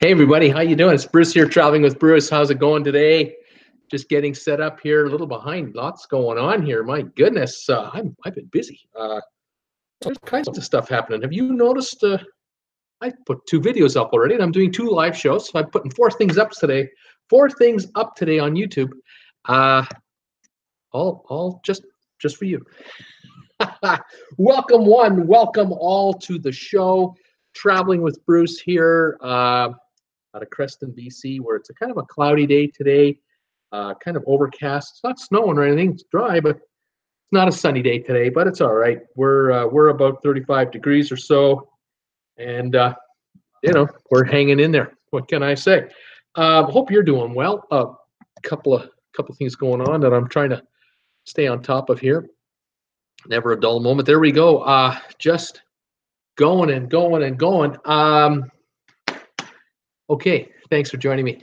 Hey everybody, how you doing? It's Bruce here, traveling with Bruce. How's it going today? Just getting set up here, a little behind. Lots going on here. My goodness, I've been busy. There's all kinds of stuff happening. Have you noticed? I put 2 videos up already, and I'm doing 2 live shows. So I'm putting 4 things up today. 4 things up today on YouTube. All just for you. Welcome one, welcome all to the show. Traveling with Bruce here. Out of Creston, BC, where it's a kind of a cloudy day today, kind of overcast. It's not snowing or anything. It's dry, but it's not a sunny day today. But it's all right. We're about 35 degrees or so, and we're hanging in there. What can I say? Hope you're doing well. Couple of things going on that I'm trying to stay on top of here. Never a dull moment. There we go. Just going and going and going. Okay, thanks for joining me.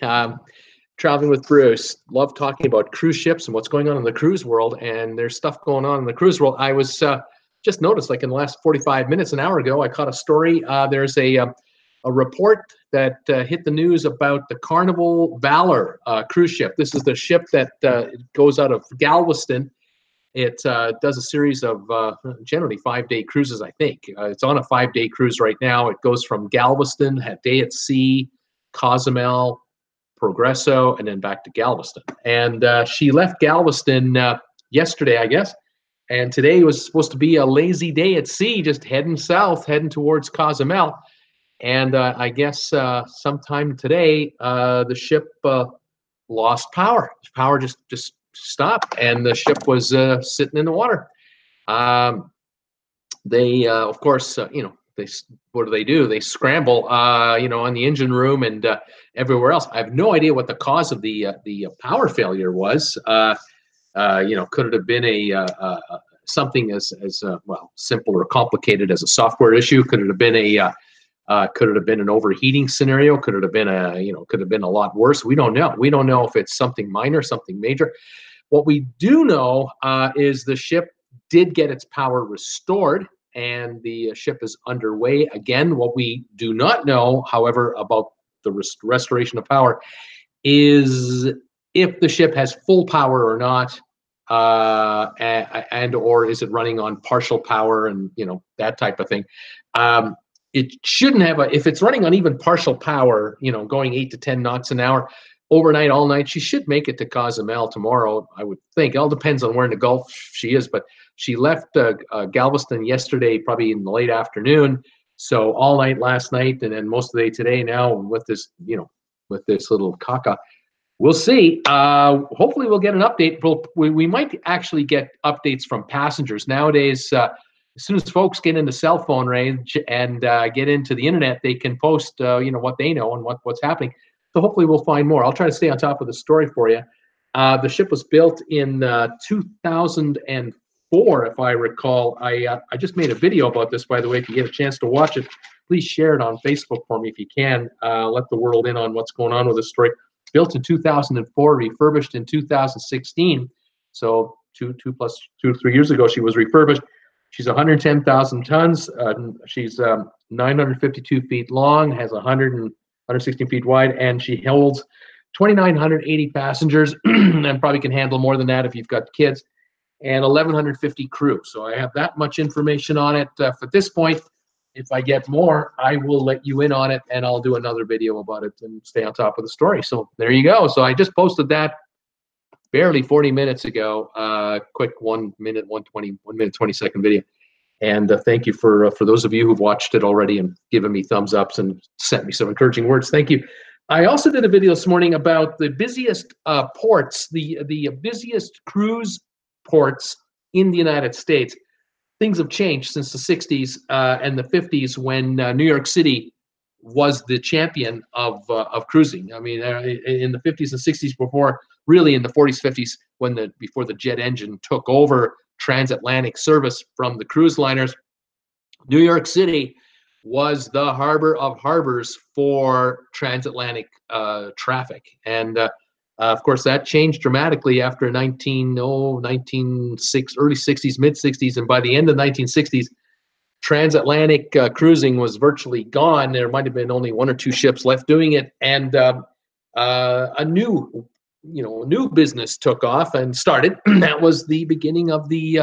Traveling with Bruce. Love talking about cruise ships and what's going on in the cruise world. And there's stuff going on in the cruise world. I was just noticed, like in the last 45 minutes, an hour ago, I caught a story. There's a report that hit the news about the Carnival Valor cruise ship. This is the ship that goes out of Galveston. It does a series of generally 5-day cruises, I think. It's on a 5-day cruise right now. It goes from Galveston, a day at sea, Cozumel, Progreso, and then back to Galveston. And she left Galveston yesterday, I guess. And today was supposed to be a lazy day at sea, just heading south, heading towards Cozumel. And I guess sometime today, the ship lost power. Power just stopped, and the ship was sitting in the water. They, of course, what do? They scramble, on the engine room and everywhere else. I have no idea what the cause of the power failure was. Could it have been something as well, simple or complicated as a software issue? Could it have been an overheating scenario? Could it have been a lot worse? We don't know. We don't know if it's something minor, something major. What we do know is the ship did get its power restored, and the ship is underway again. What we do not know, however, about the restoration of power is if the ship has full power or not, and or is it running on partial power, and that type of thing. It shouldn't have if it's running on even partial power, going 8 to 10 knots an hour, overnight, all night, she should make it to Cozumel tomorrow, I would think. It all depends on where in the Gulf she is, but she left Galveston yesterday, probably in the late afternoon. So all night last night, and then most of the day today now with this, with this little caca. We'll see. Hopefully we'll get an update. We might actually get updates from passengers. Nowadays, as soon as folks get into cell phone range and get into the internet, they can post, what they know and what's happening. So hopefully we'll find more. I'll try to stay on top of the story for you. The ship was built in 2004, if I recall. I just made a video about this, by the way. If you get a chance to watch it, please share it on Facebook for me if you can. Let the world in on what's going on with this story. Built in 2004, refurbished in 2016. So 2 to 3 years ago, she was refurbished. She's 110,000 tons. She's 952 feet long, has 116 feet wide, and she holds 2,980 passengers, and probably can handle more than that if you've got kids, and 1,150 crew. So I have that much information on it. At this point, if I get more, I will let you in on it, and I'll do another video about it and stay on top of the story. So there you go. So I just posted that barely 40 minutes ago. Quick 1 minute 20-second video. And thank you for those of you who've watched it already and given me thumbs ups and sent me some encouraging words. Thank you. I also did a video this morning about the busiest ports, the busiest cruise ports in the United States. Things have changed since the 60s and the 50s, when New York City was the champion of cruising. I mean, in the 50s and 60s, before really in the 40s, 50s, before the jet engine took over transatlantic service from the cruise liners, New York City was the harbor of harbors for transatlantic traffic. And of course, that changed dramatically after early 60s, mid 60s, and by the end of the 1960s, transatlantic cruising was virtually gone. There might have been only 1 or 2 ships left doing it, and a new business took off and started. That was the beginning of the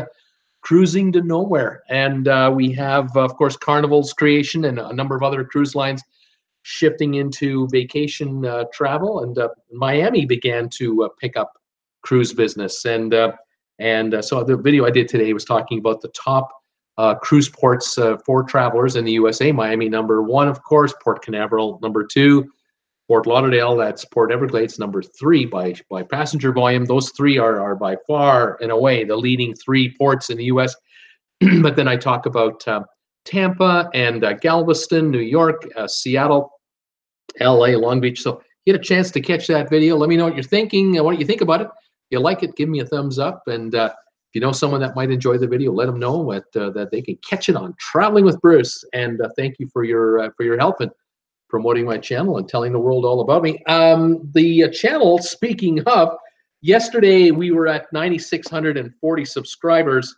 cruising to nowhere. And we have, of course, Carnival's creation and a number of other cruise lines shifting into vacation travel. And Miami began to pick up cruise business. And so the video I did today was talking about the top cruise ports for travelers in the USA. Miami, #1, of course. Port Canaveral, #2. Fort Lauderdale, that's Port Everglades, #3 by passenger volume. Those 3 are by far and away the leading 3 ports in the U.S. But then I talk about Tampa and Galveston, New York, Seattle, L.A., Long Beach. So get a chance to catch that video. Let me know what you're thinking, what you think about it. If you like it, give me a thumbs up. And if you know someone that might enjoy the video, let them know that they can catch it on Traveling with Bruce. And thank you for your help in promoting my channel and telling the world all about me. The channel, speaking of, yesterday we were at 9,640 subscribers,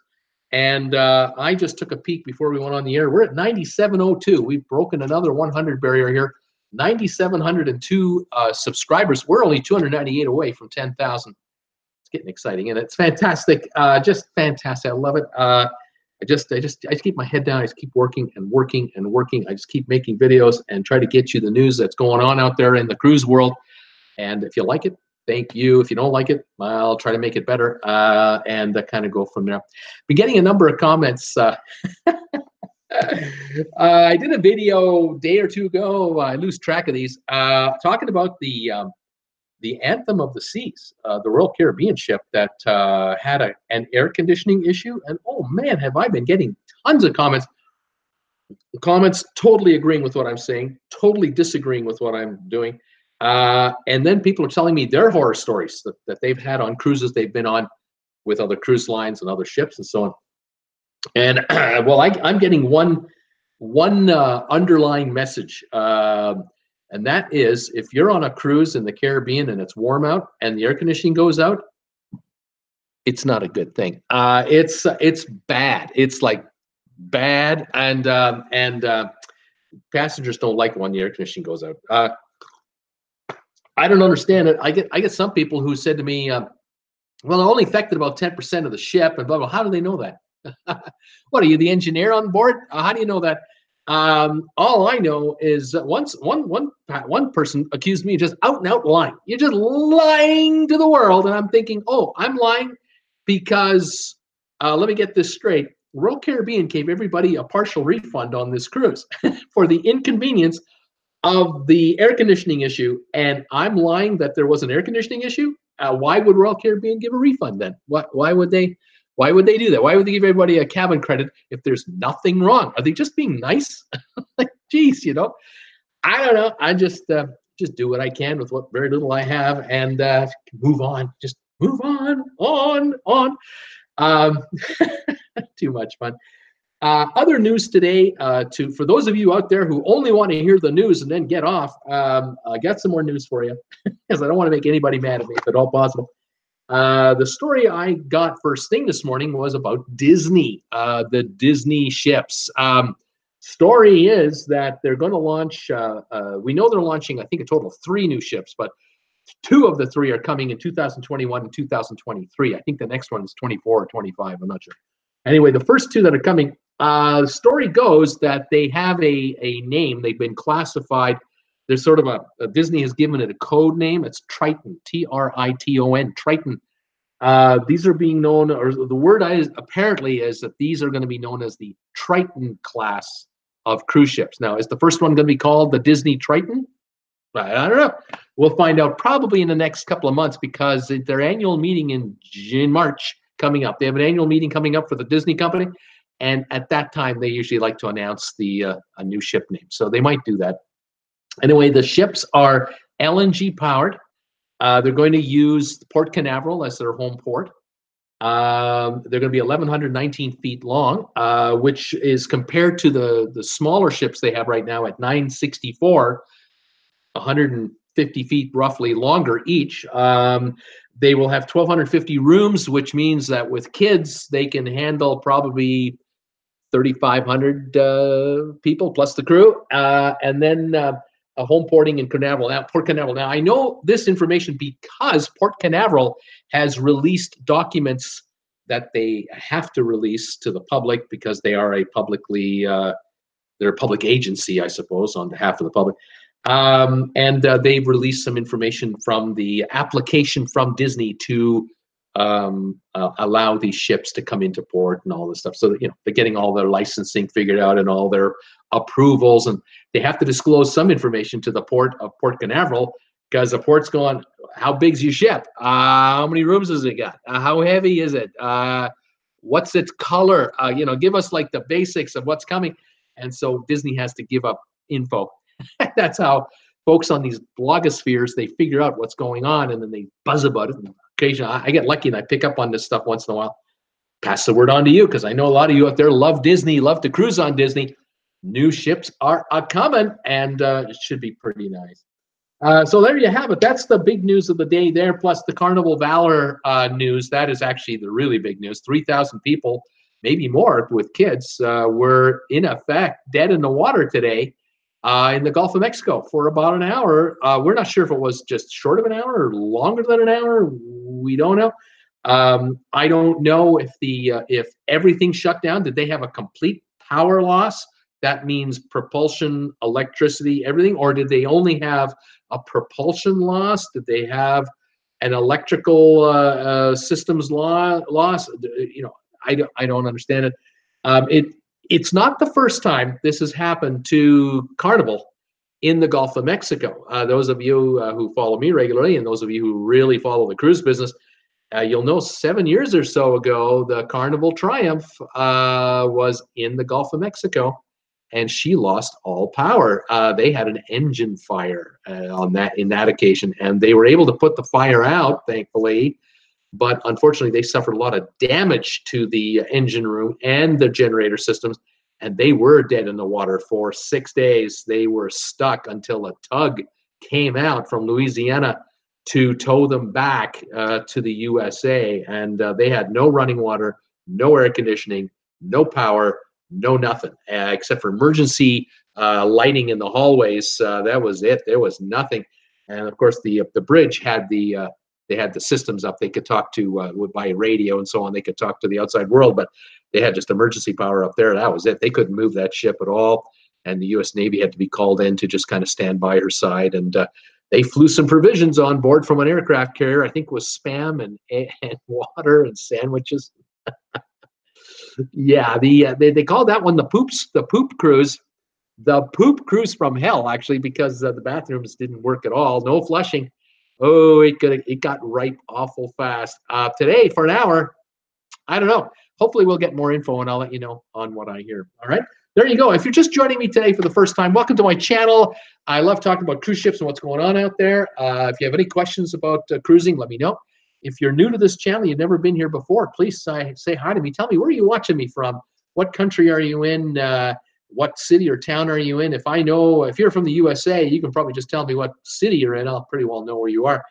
and I just took a peek before we went on the air. We're at 9,702. We've broken another 100 barrier here. 9,702 subscribers. We're only 298 away from 10,000. It's getting exciting, and it's fantastic. Just fantastic. I love it. I just keep my head down. I just keep working and working and working. I just keep making videos and try to get you the news that's going on out there in the cruise world. And if you like it, thank you. If you don't like it, I'll try to make it better and kind of go from there. Been getting a number of comments. I did a video a day or 2 ago. I lose track of these, talking about the Anthem of the Seas, the Royal Caribbean ship that had an air conditioning issue. And oh man, have I been getting tons of comments. Comments totally agreeing with what I'm saying, totally disagreeing with what I'm doing. And then people are telling me their horror stories that they've had on cruises they've been on with other cruise lines and other ships and so on. And well, I'm getting one underlying message. And that is, if you're on a cruise in the Caribbean and it's warm out and the air conditioning goes out, it's not a good thing. It's bad. It's like bad, and passengers don't like when the air conditioning goes out. I don't understand it. I get some people who said to me, well, it only affected about 10% of the ship, and blah blah. How do they know that? What, are you the engineer on board? How do you know that? All I know is one person accused me of just out and out lying. You're just lying to the world. And I'm thinking, oh, I'm lying because, let me get this straight. Royal Caribbean gave everybody a partial refund on this cruise for the inconvenience of the air conditioning issue. And I'm lying that there was an air conditioning issue. Why would Royal Caribbean give a refund then? Why would they? Why would they do that? Why would they give everybody a cabin credit if there's nothing wrong? Are they just being nice? Like, geez, you know, I don't know. I just do what I can with what very little I have and move on. Just move on. Too much fun. Other news today, for those of you out there who only want to hear the news and then get off, I got some more news for you because I don't want to make anybody mad at me if at all possible. The story I got first thing this morning was about Disney, the Disney ships. Story is that they're going to launch, we know they're launching, I think, a total of 3 new ships, but 2 of the 3 are coming in 2021 and 2023. I think the next one is 24 or 25. I'm not sure. Anyway, the first 2 that are coming, the story goes that they have a name. They've been classified. There's sort of Disney has given it a code name. It's Triton, Triton, Triton. These are being known, or the word apparently is that these are going to be known as the Triton class of cruise ships. Now, is the first one going to be called the Disney Triton? I don't know. We'll find out probably in the next couple of months because their annual meeting in March coming up. They have an annual meeting coming up for the Disney company. And at that time, they usually like to announce a new ship name. So they might do that. Anyway, the ships are LNG powered. They're going to use Port Canaveral as their home port. They're going to be 1,119 feet long, which is compared to the smaller ships they have right now at 964, 150 feet roughly longer each. They will have 1,250 rooms, which means that with kids, they can handle probably 3,500 people plus the crew, and then a home porting in Port Canaveral. Now, I know this information because Port Canaveral has released documents that they have to release to the public because they are a publicly, they're a public agency, I suppose, on behalf of the public. And they've released some information from the application from Disney to allow these ships to come into port and all this stuff. So that, you know, they're getting all their licensing figured out and all their approvals, and they have to disclose some information to the port of Port Canaveral because the port's going, how big's your ship? How many rooms has it got? How heavy is it? What's its color? You know, give us like the basics of what's coming. And so Disney has to give up info. That's how folks on these blogospheres, they figure out what's going on and then they buzz about it. And occasionally I get lucky and I pick up on this stuff once in a while. Pass the word on to you because I know a lot of you out there love Disney, love to cruise on Disney. New ships are coming, and it should be pretty nice. So there you have it. That's the big news of the day there, plus the Carnival Valor news. That is actually the really big news. 3,000 people, maybe more with kids, were in effect dead in the water today in the Gulf of Mexico for about an hour. We're not sure if it was just short of an hour or longer than an hour. We don't know. I don't know if everything shut down. Did they have a complete power loss? That means propulsion, electricity, everything, or did they only have a propulsion loss? Did they have an electrical systems loss? You know, I don't understand it. It's not the first time this has happened to Carnival in the Gulf of Mexico. Those of you who follow me regularly, and those of you who really follow the cruise business, you'll know 7 years or so ago, the Carnival Triumph was in the Gulf of Mexico. And she lost all power. They had an engine fire in that occasion, and they were able to put the fire out, thankfully. But unfortunately, they suffered a lot of damage to the engine room and the generator systems, and they were dead in the water for 6 days. They were stuck until a tug came out from Louisiana to tow them back to the USA, and they had no running water, no air conditioning, no power, no nothing except for emergency lighting in the hallways. That was it. There was nothing. And of course, the bridge had they had the systems up. They could talk to by radio and so on. They could talk to the outside world, but they had just emergency power up there. That was it. They couldn't move that ship at all. And the U.S. Navy had to be called in to just kind of stand by her side. And they flew some provisions on board from an aircraft carrier. I think it was Spam and water and sandwiches. Yeah, they called that one the poop cruise, the poop cruise from hell, actually, because the bathrooms didn't work at all, no flushing. Oh, it got ripe awful fast. Today for an hour, I don't know. Hopefully we'll get more info and I'll let you know on what I hear. All right, there you go. If you're just joining me today for the first time, welcome to my channel. I love talking about cruise ships and what's going on out there. If you have any questions about cruising, let me know. If you're new to this channel, you've never been here before, please say hi to me. Tell me, where are you watching me from? What country are you in? What city or town are you in? If you're from the USA, you can probably just tell me what city you're in. I'll pretty well know where you are.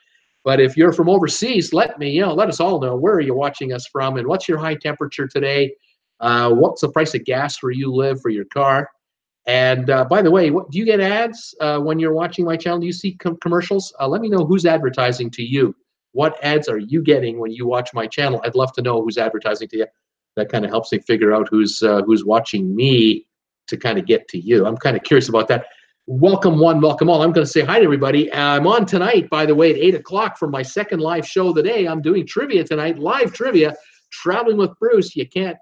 But if you're from overseas, let us all know, where are you watching us from and what's your high temperature today? What's the price of gas where you live for your car? And by the way, do you get ads when you're watching my channel? Do you see commercials? Let me know who's advertising to you. What ads are you getting when you watch my channel? I'd love to know who's advertising to you. That kind of helps me figure out who's watching me to kind of get to you. I'm kind of curious about that. Welcome one, welcome all. I'm going to say hi to everybody. I'm on tonight, by the way, at 8 o'clock for my second live show of the day. I'm doing trivia tonight, live trivia, traveling with Bruce. You can't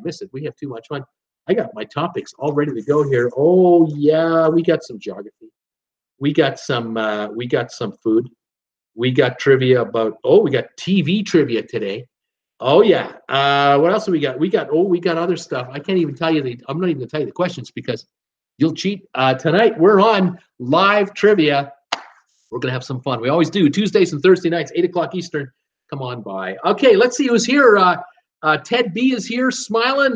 miss it. We have too much fun. I got my topics all ready to go here. Oh yeah, we got some geography. We got some food. We got trivia about, we got TV trivia today. Oh yeah. What else do we got? We got other stuff. I can't even tell you I'm not even gonna tell you the questions because you'll cheat. Tonight we're on live trivia. We're gonna have some fun. We always do. Tuesdays and Thursday nights, 8 o'clock Eastern. Come on by. Okay, let's see who's here. Ted B is here, smiling.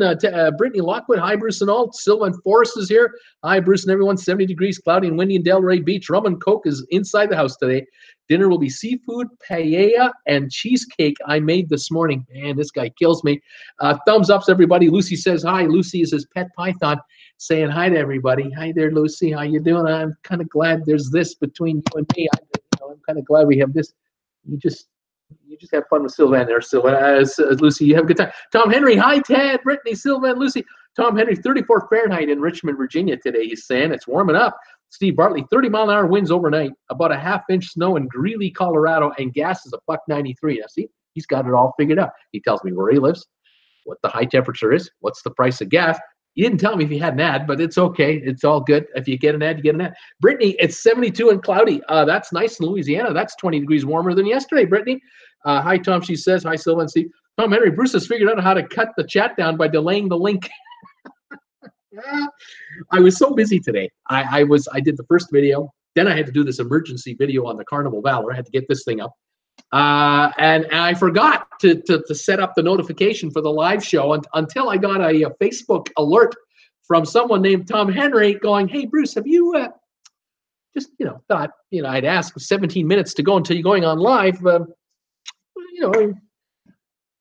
Brittany Lockwood, hi, Bruce and all. Sylvan Forrest is here. Hi, Bruce and everyone. 70 degrees, cloudy and windy in Delray Beach. Rum and Coke is inside the house today. Dinner will be seafood, paella, and cheesecake I made this morning. Man, this guy kills me. Thumbs ups, everybody. Lucy says hi. Lucy is his pet python, saying hi to everybody. Hi there, Lucy. How you doing? I'm kind of glad there's this between you and me. I'm kind of glad we have this. You just have fun with Sylvan there, Sylvan. Lucy, you have a good time. Tom Henry, hi, Ted, Brittany, Sylvan, Lucy. Tom Henry, 34 Fahrenheit in Richmond, Virginia today, he's saying. It's warming up. Steve Bartley, 30-mile-an-hour winds overnight, about a half-inch snow in Greeley, Colorado, and gas is $1.93. Now, see, he's got it all figured out. He tells me where he lives, what the high temperature is, what's the price of gas. He didn't tell me if he had an ad, but it's okay. It's all good. If you get an ad, you get an ad. Brittany, it's 72 and cloudy. That's nice in Louisiana. That's 20 degrees warmer than yesterday, Brittany. Hi, Tom, she says. Hi, Sylvan. See, Tom Henry, Bruce has figured out how to cut the chat down by delaying the link. I was so busy today. I did the first video. Then I had to do this emergency video on the Carnival Valor. I had to get this thing up. And I forgot to set up the notification for the live show until I got a Facebook alert from someone named Tom Henry going, hey, Bruce, have you thought, I'd ask 17 minutes to go until you're going on live.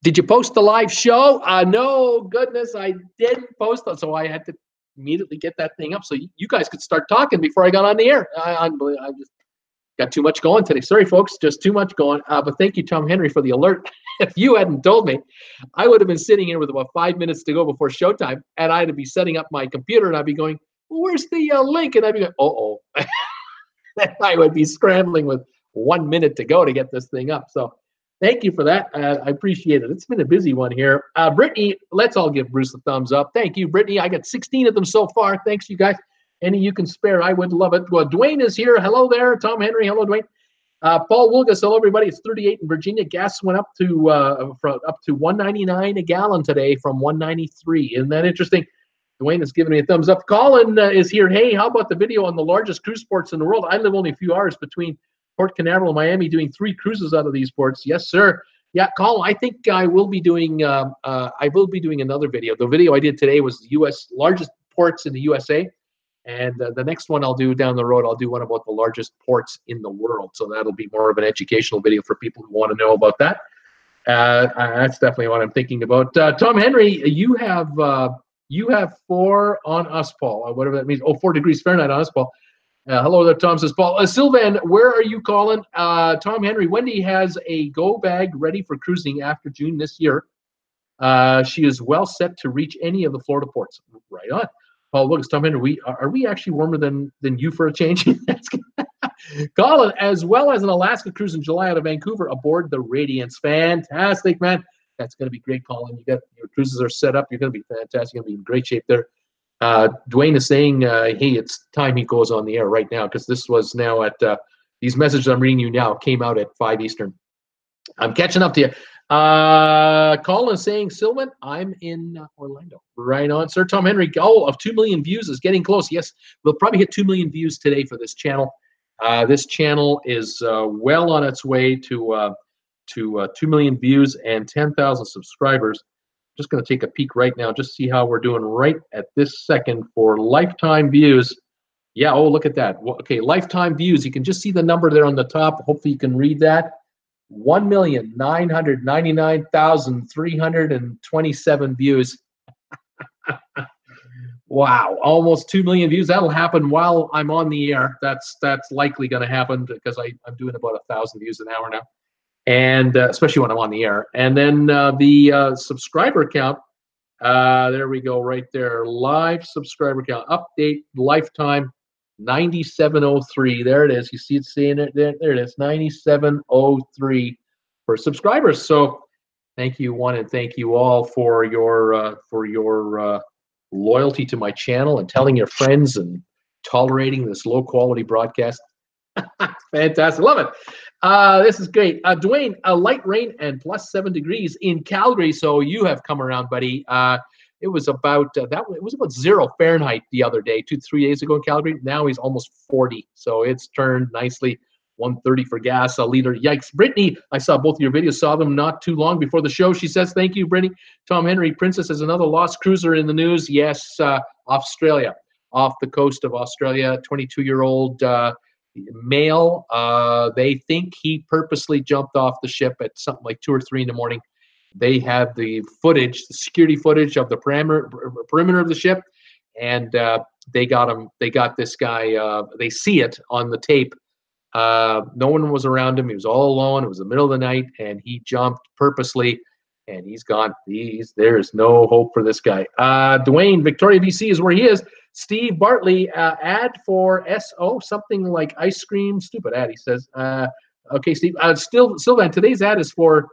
Did you post the live show? No, goodness, I didn't post it. So I had to immediately get that thing up so you guys could start talking before I got on the air. I just got too much going today. Sorry, folks, just too much going. But thank you, Tom Henry, for the alert. If you hadn't told me, I would have been sitting here with about 5 minutes to go before showtime, and I'd be setting up my computer, and I'd be going, well, where's the link? And I'd be going, uh-oh. I would be scrambling with 1 minute to go to get this thing up. So thank you for that. I appreciate it. It's been a busy one here. Brittany, let's all give Bruce a thumbs up. Thank you, Brittany. I got 16 of them so far. Thanks, you guys. Any you can spare, I would love it. Well, Dwayne is here. Hello there. Tom Henry. Hello, Dwayne. Paul Wilgus. Hello, everybody. It's 38 in Virginia. Gas went up to $1.99 a gallon today from $1.93. Isn't that interesting? Dwayne is giving me a thumbs up. Colin is here. Hey, how about the video on the largest cruise ports in the world? I live only a few hours between Port Canaveral and Miami, doing 3 cruises out of these ports. Yes, sir. Yeah, Colin, I think I will be doing another video. The video I did today was the U.S. largest ports in the USA. And the next one I'll do down the road, I'll do one about the largest ports in the world. So that'll be more of an educational video for people who want to know about that. That's definitely what I'm thinking about. Tom Henry, you have 4 on us, Paul, whatever that means. Oh, 4 degrees Fahrenheit on us, Paul. Hello there, Tom, says Paul. Sylvan, where are you calling? Tom Henry, Wendy has a go bag ready for cruising after June this year. She is well set to reach any of the Florida ports. Right on. Paul Wilkes, Tom Henry, are we actually warmer than you for a change? Colin, as well as an Alaska cruise in July out of Vancouver aboard the Radiance. Fantastic, man. That's going to be great, Colin. You got your cruises are set up. You're going to be fantastic. You're going to be in great shape there. Dwayne is saying, hey, it's time he goes on the air right now because this was now at these messages I'm reading you now came out at 5 Eastern. I'm catching up to you. Colin is saying, Sylvan, I'm in Orlando. Right on, sir. Tom Henry, goal of 2 million views is getting close. Yes, we'll probably hit 2 million views today for this channel. This channel is well on its way to 2 million views and 10,000 subscribers. Just going to take a peek right now, just see how we're doing right at this second for lifetime views. Yeah, oh, look at that. Well, okay, lifetime views. You can just see the number there on the top. Hopefully you can read that. 1,999,327 views. Wow, almost 2 million views. That'll happen while I'm on the air. That's likely going to happen because I'm doing about 1,000 views an hour now, and especially when I'm on the air. And then the subscriber count. There we go, right there. Live subscriber count update lifetime 9703. There it is. You see it saying it there. There it is. 9703 for subscribers. So thank you, one, and thank you all for your loyalty to my channel and telling your friends and tolerating this low quality broadcast. Fantastic. Love it. This is great. Dwayne, light rain and +7 degrees in Calgary. So you have come around, buddy. It was about it was about 0 Fahrenheit the other day, 2-3 days ago in Calgary. Now he's almost 40. So it's turned nicely. 130 for gas a liter. Yikes. Brittany, I saw both of your videos, saw them not too long before the show. She says, thank you, Brittany. Tom Henry, Princess is another lost cruiser in the news. Yes, Australia, off the coast of Australia, 22-year-old male. They think he purposely jumped off the ship at something like 2 or 3 in the morning. They have the footage, the security footage of the perimeter of the ship, and they got him. They got this guy. They see it on the tape. No one was around him. He was all alone. It was the middle of the night, and he jumped purposely, and he's gone. There's no hope for this guy. Dwayne, Victoria, BC is where he is. Steve Bartley, ad for SO, something like ice cream. Stupid ad, he says. Okay, Steve. Sylvan, today's ad is for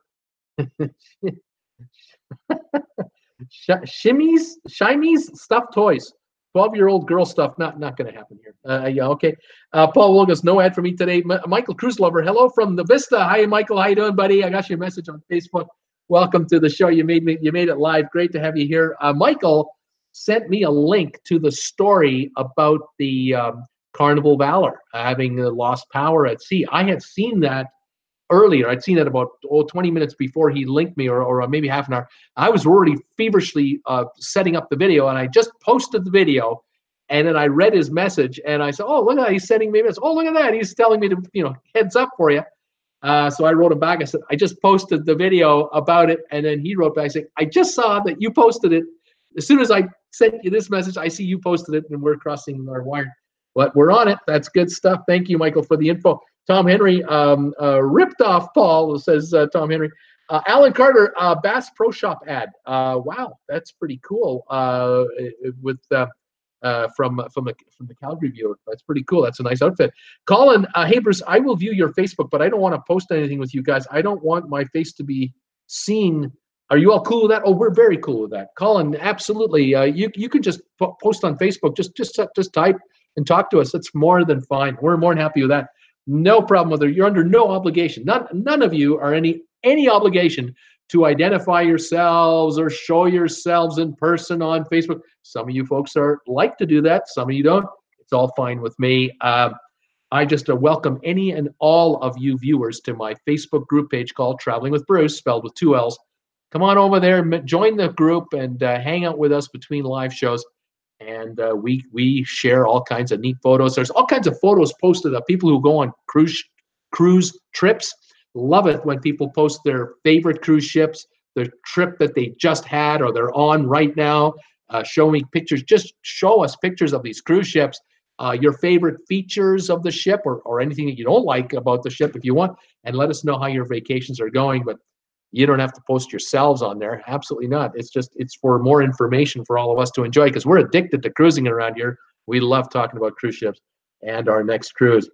Shimmies stuffed toys. 12-year-old girl stuff. Not going to happen here. Yeah, okay. Paul Wilgus, no ad for me today. Michael Cruise Lover, hello from the Vista. Hi, Michael. How you doing, buddy? I got your message on Facebook. Welcome to the show. You made it live. Great to have you here. Michael sent me a link to the story about the Carnival Valor having lost power at sea. I had seen that earlier. I'd seen it about 20 minutes before he linked me, or maybe half an hour. I was already feverishly setting up the video, and I just posted the video, and then I read his message, and I said, oh, look at that. He's sending me this. Oh, look at that. He's telling me to, heads up for you. So I wrote him back. I said, I just posted the video about it. And then he wrote back saying, I just saw that you posted it. As soon as I sent you this message, I see you posted it, and we're crossing our wire. But we're on it. That's good stuff. Thank you, Michael, for the info. Tom Henry ripped off Paul, says Tom Henry. Alan Carter, Bass Pro Shop ad. Wow, that's pretty cool. With from the Calgary viewer, that's pretty cool. That's a nice outfit. Colin, hey Bruce, I will view your Facebook, but I don't want to post anything with you guys. I don't want my face to be seen. Are you all cool with that? Oh, we're very cool with that. Colin, absolutely. You can just post on Facebook. Just type and talk to us. It's more than fine. We're more than happy with that. No problem with it. You're under no obligation. None of you are any obligation to identify yourselves or show yourselves in person on Facebook. Some of you folks like to do that. Some of you don't. It's all fine with me. I just welcome any and all of you viewers to my Facebook group page called Traveling with Bruce, spelled with 2 L's. Come on over there, join the group, and hang out with us between live shows. And we share all kinds of neat photos. There's all kinds of photos posted of people who go on cruise trips. Love it when people post their favorite cruise ships, their trip that they just had or they're on right now. Show me pictures. Just show us pictures of these cruise ships, your favorite features of the ship, or anything that you don't like about the ship if you want, and let us know how your vacations are going. But you don't have to post yourselves on there. Absolutely not. It's for more information for all of us to enjoy, because we're addicted to cruising around here. We love talking about cruise ships and our next cruise.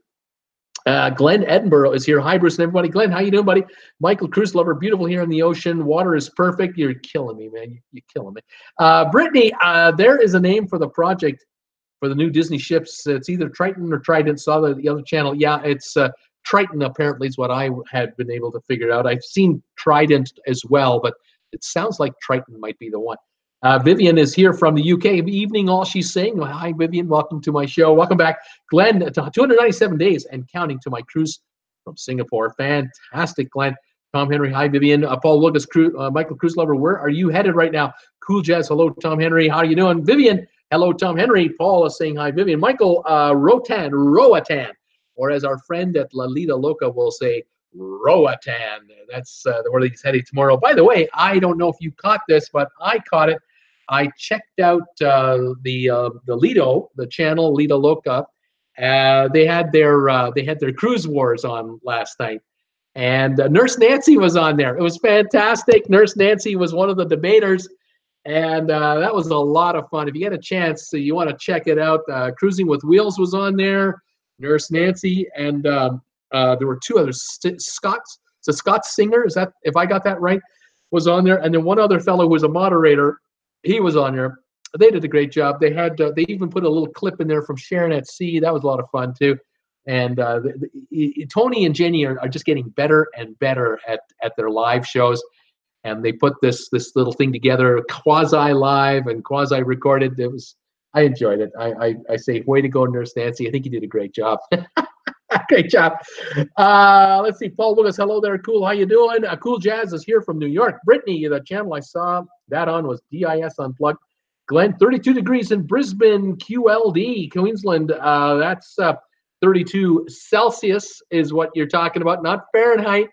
Glenn Edinburgh is here. Hi, Bruce and everybody. Glenn, how you doing, buddy? Michael, cruise lover, beautiful here in the ocean. Water is perfect. You're killing me, man. You're killing me. Brittany, there is a name for the project for the new Disney ships. It's either Triton or Trident. Saw the other channel. Yeah, it's Triton, apparently, is what I had been able to figure out. I've seen Trident as well, but it sounds like Triton might be the one. Vivian is here from the UK. Good evening, all, she's saying. Well, hi, Vivian. Welcome to my show. Welcome back. Glenn, 297 days and counting to my cruise from Singapore. Fantastic, Glenn. Tom Henry, hi, Vivian. Paul Lucas, Michael Cruise Lover, where are you headed right now? Cool Jazz, hello, Tom Henry. How are you doing? Vivian, hello, Tom Henry. Paul is saying hi, Vivian. Michael, Roatan, or as our friend at La Lita Loca will say, Roatan. That's where he's heading tomorrow. By the way, I don't know if you caught this, but I caught it. I checked out the Lido, the channel Lita Loca. They had their Cruise Wars on last night, and Nurse Nancy was on there. It was fantastic. Nurse Nancy was one of the debaters, and that was a lot of fun. If you get a chance, so you want to check it out. Cruising with Wheels was on there. Nurse Nancy, and there were 2 others. Scott Singer, is that, if I got that right, was on there, and then one other fellow who was a moderator, he was on there. They did a great job. They had they even put a little clip in there from Sharon at Sea. That was a lot of fun too. And Tony and Jenny are just getting better and better at their live shows. And they put this little thing together, quasi live and quasi recorded. I enjoyed it. I say, way to go, Nurse Nancy. I think you did a great job. Great job. Let's see. Paul Willis, hello there. Cool. How you doing? Cool Jazz is here from New York. Brittany, the channel I saw that on was DIS Unplugged. Glenn, 32 degrees in Brisbane, QLD, Queensland. That's 32 Celsius is what you're talking about, not Fahrenheit.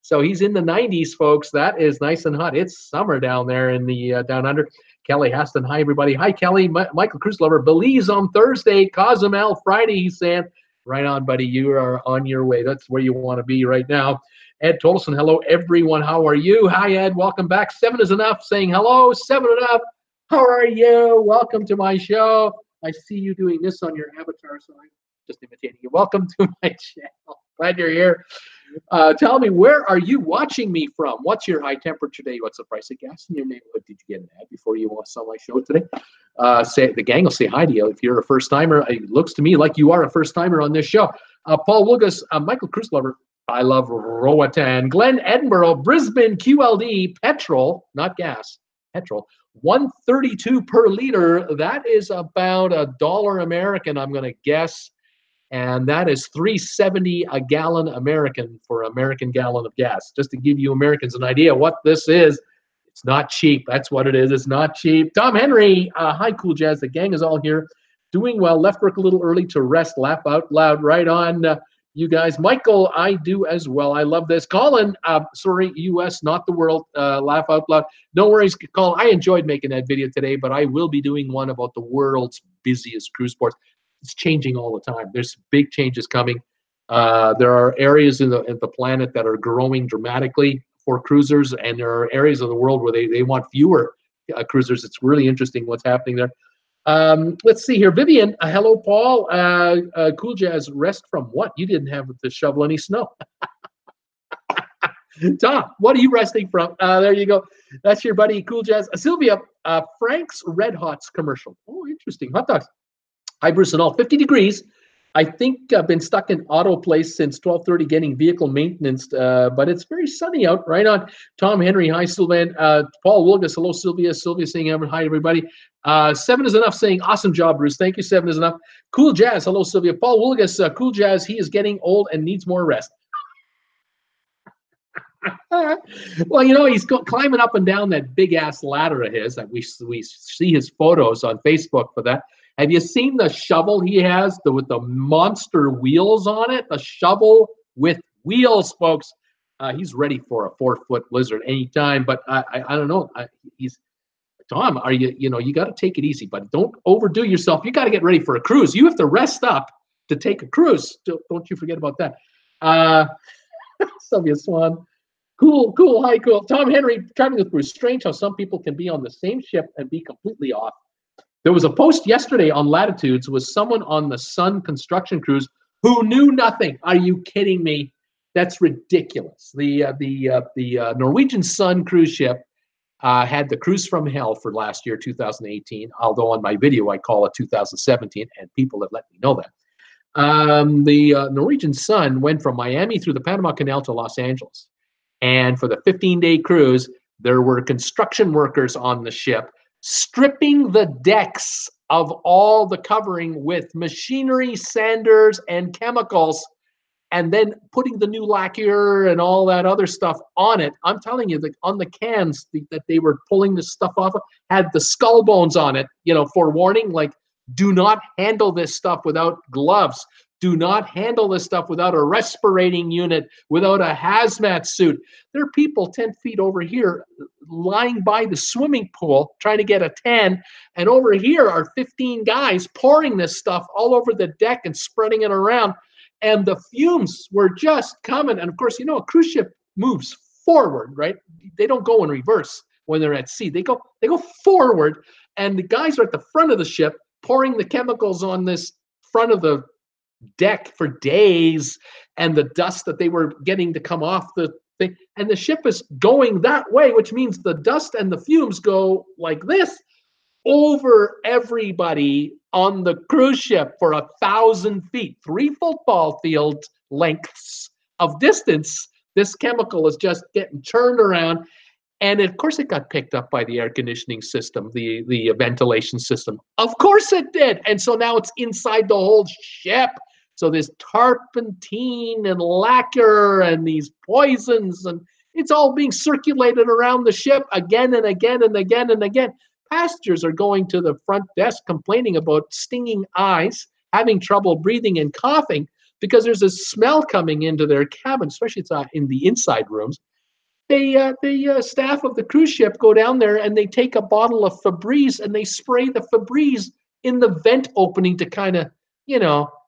So he's in the 90s, folks. That is nice and hot. It's summer down there in the down under. Kelly Haston, hi, everybody. Hi, Kelly. Michael Cruz Lover. Belize on Thursday. Cozumel Friday, he's saying. Right on, buddy. You are on your way. That's where you want to be right now. Ed Tolson, hello, everyone. How are you? Hi, Ed. Welcome back. 7 is enough. Saying hello. 7 enough. How are you? Welcome to my show. I see you doing this on your avatar, so I'm just imitating you. Welcome to my channel. Glad you're here. Tell me, where are you watching me from? What's your high temperature today? What's the price of gas in your neighborhood? Did you get an ad before you saw my show today? The gang will say hi to you if you're a first timer. It looks to me like you are a first timer on this show. Paul Wilgus, Michael Cruz Lover. I love Roatan. Glen Edinburgh, Brisbane, QLD, petrol, not gas, petrol. 132 per liter. That is about $1 American, I'm going to guess. And that is $3.70 a gallon American for an American gallon of gas. Just to give you Americans an idea what this is. It's not cheap. That's what it is. It's not cheap. Tom Henry, hi, Cool Jazz. The gang is all here. Doing well. Left work a little early to rest. Laugh out loud. Right on, you guys. Michael, I do as well. I love this. Colin, sorry, U.S., not the world. Laugh out loud. No worries, Colin. I enjoyed making that video today, but I will be doing one about the world's busiest cruise ports. It's changing all the time. There's big changes coming. There are areas in the planet that are growing dramatically for cruisers, and there are areas of the world where they want fewer cruisers. It's really interesting what's happening there. Let's see here. Vivian, hello, Paul. Cool Jazz, rest from what? You didn't have to shovel any snow. Tom, what are you resting from? There you go. That's your buddy, Cool Jazz. Sylvia, Frank's Red Hots commercial. Oh, interesting. Hot dogs. Hi, Bruce and all. 50 degrees. I think I've been stuck in auto place since 12:30 getting vehicle maintenance, but it's very sunny out. Right on. Tom Henry, hi, Sylvan. Paul Wilgus, hello, Sylvia. Sylvia saying hi, everybody. 7 is enough saying awesome job, Bruce. Thank you. 7 is enough. Cool Jazz, hello, Sylvia. Paul Wilgus, Cool Jazz, he is getting old and needs more rest. Well, you know, he's climbing up and down that big-ass ladder of his. That we see his photos on Facebook for that. Have you seen the shovel he has with the monster wheels on it? The shovel with wheels, folks. He's ready for a 4-foot blizzard anytime. But I don't know. Tom, are you got to take it easy, but don't overdo yourself. You got to get ready for a cruise. You have to rest up to take a cruise. Don't you forget about that. Sylvia Swan. Cool. Hi, cool. Tom Henry, traveling with Bruce. Strange how some people can be on the same ship and be completely off. There was a post yesterday on Latitudes with someone on the Sun construction cruise who knew nothing. Are you kidding me? That's ridiculous. The Norwegian Sun cruise ship had the cruise from hell for last year, 2018, although on my video I call it 2017, and people have let me know that. The Norwegian Sun went from Miami through the Panama Canal to Los Angeles. And for the 15-day cruise, there were construction workers on the ship stripping the decks of all the covering with machinery, sanders, and chemicals, and then putting the new lacquer and all that other stuff on it. I'm telling you, on the cans that they were pulling this stuff off of had the skull bones on it, forewarning, like, do not handle this stuff without gloves. Do not handle this stuff without a respirating unit, without a hazmat suit. There are people 10 feet over here lying by the swimming pool trying to get a tan, and over here are 15 guys pouring this stuff all over the deck and spreading it around, and the fumes were just coming. And of course, a cruise ship moves forward, right? They don't go in reverse when they're at sea. They go forward, and the guys are at the front of the ship pouring the chemicals on this front of the deck for days, and the dust that they were getting to come off the thing, and the ship is going that way, which means the dust and the fumes go like this over everybody on the cruise ship for 1,000 feet, 3 football field lengths of distance. This chemical is just getting turned around. And of course, it got picked up by the air conditioning system, the ventilation system. Of course it did. And so now it's inside the whole ship. So this turpentine and lacquer and these poisons, and it's all being circulated around the ship again and again and again and again. Passengers are going to the front desk complaining about stinging eyes, having trouble breathing and coughing because there's a smell coming into their cabin, especially it's in the inside rooms. The staff of the cruise ship go down there and they take a bottle of Febreze and they spray the Febreze in the vent opening to kind of,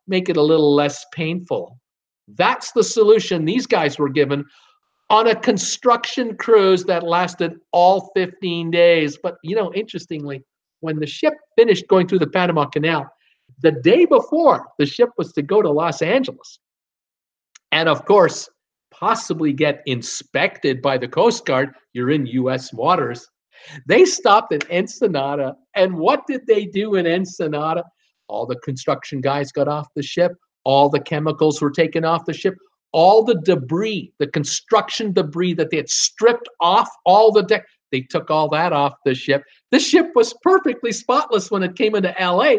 make it a little less painful. That's the solution these guys were given on a construction cruise that lasted all 15 days. But, interestingly, when the ship finished going through the Panama Canal, the day before, the ship was to go to Los Angeles. And, of course, possibly get inspected by the Coast Guard. You're in U.S. waters. They stopped in Ensenada. And what did they do in Ensenada? All the construction guys got off the ship. All the chemicals were taken off the ship. All the debris, the construction debris that they had stripped off all the deck, they took all that off the ship. The ship was perfectly spotless when it came into LA.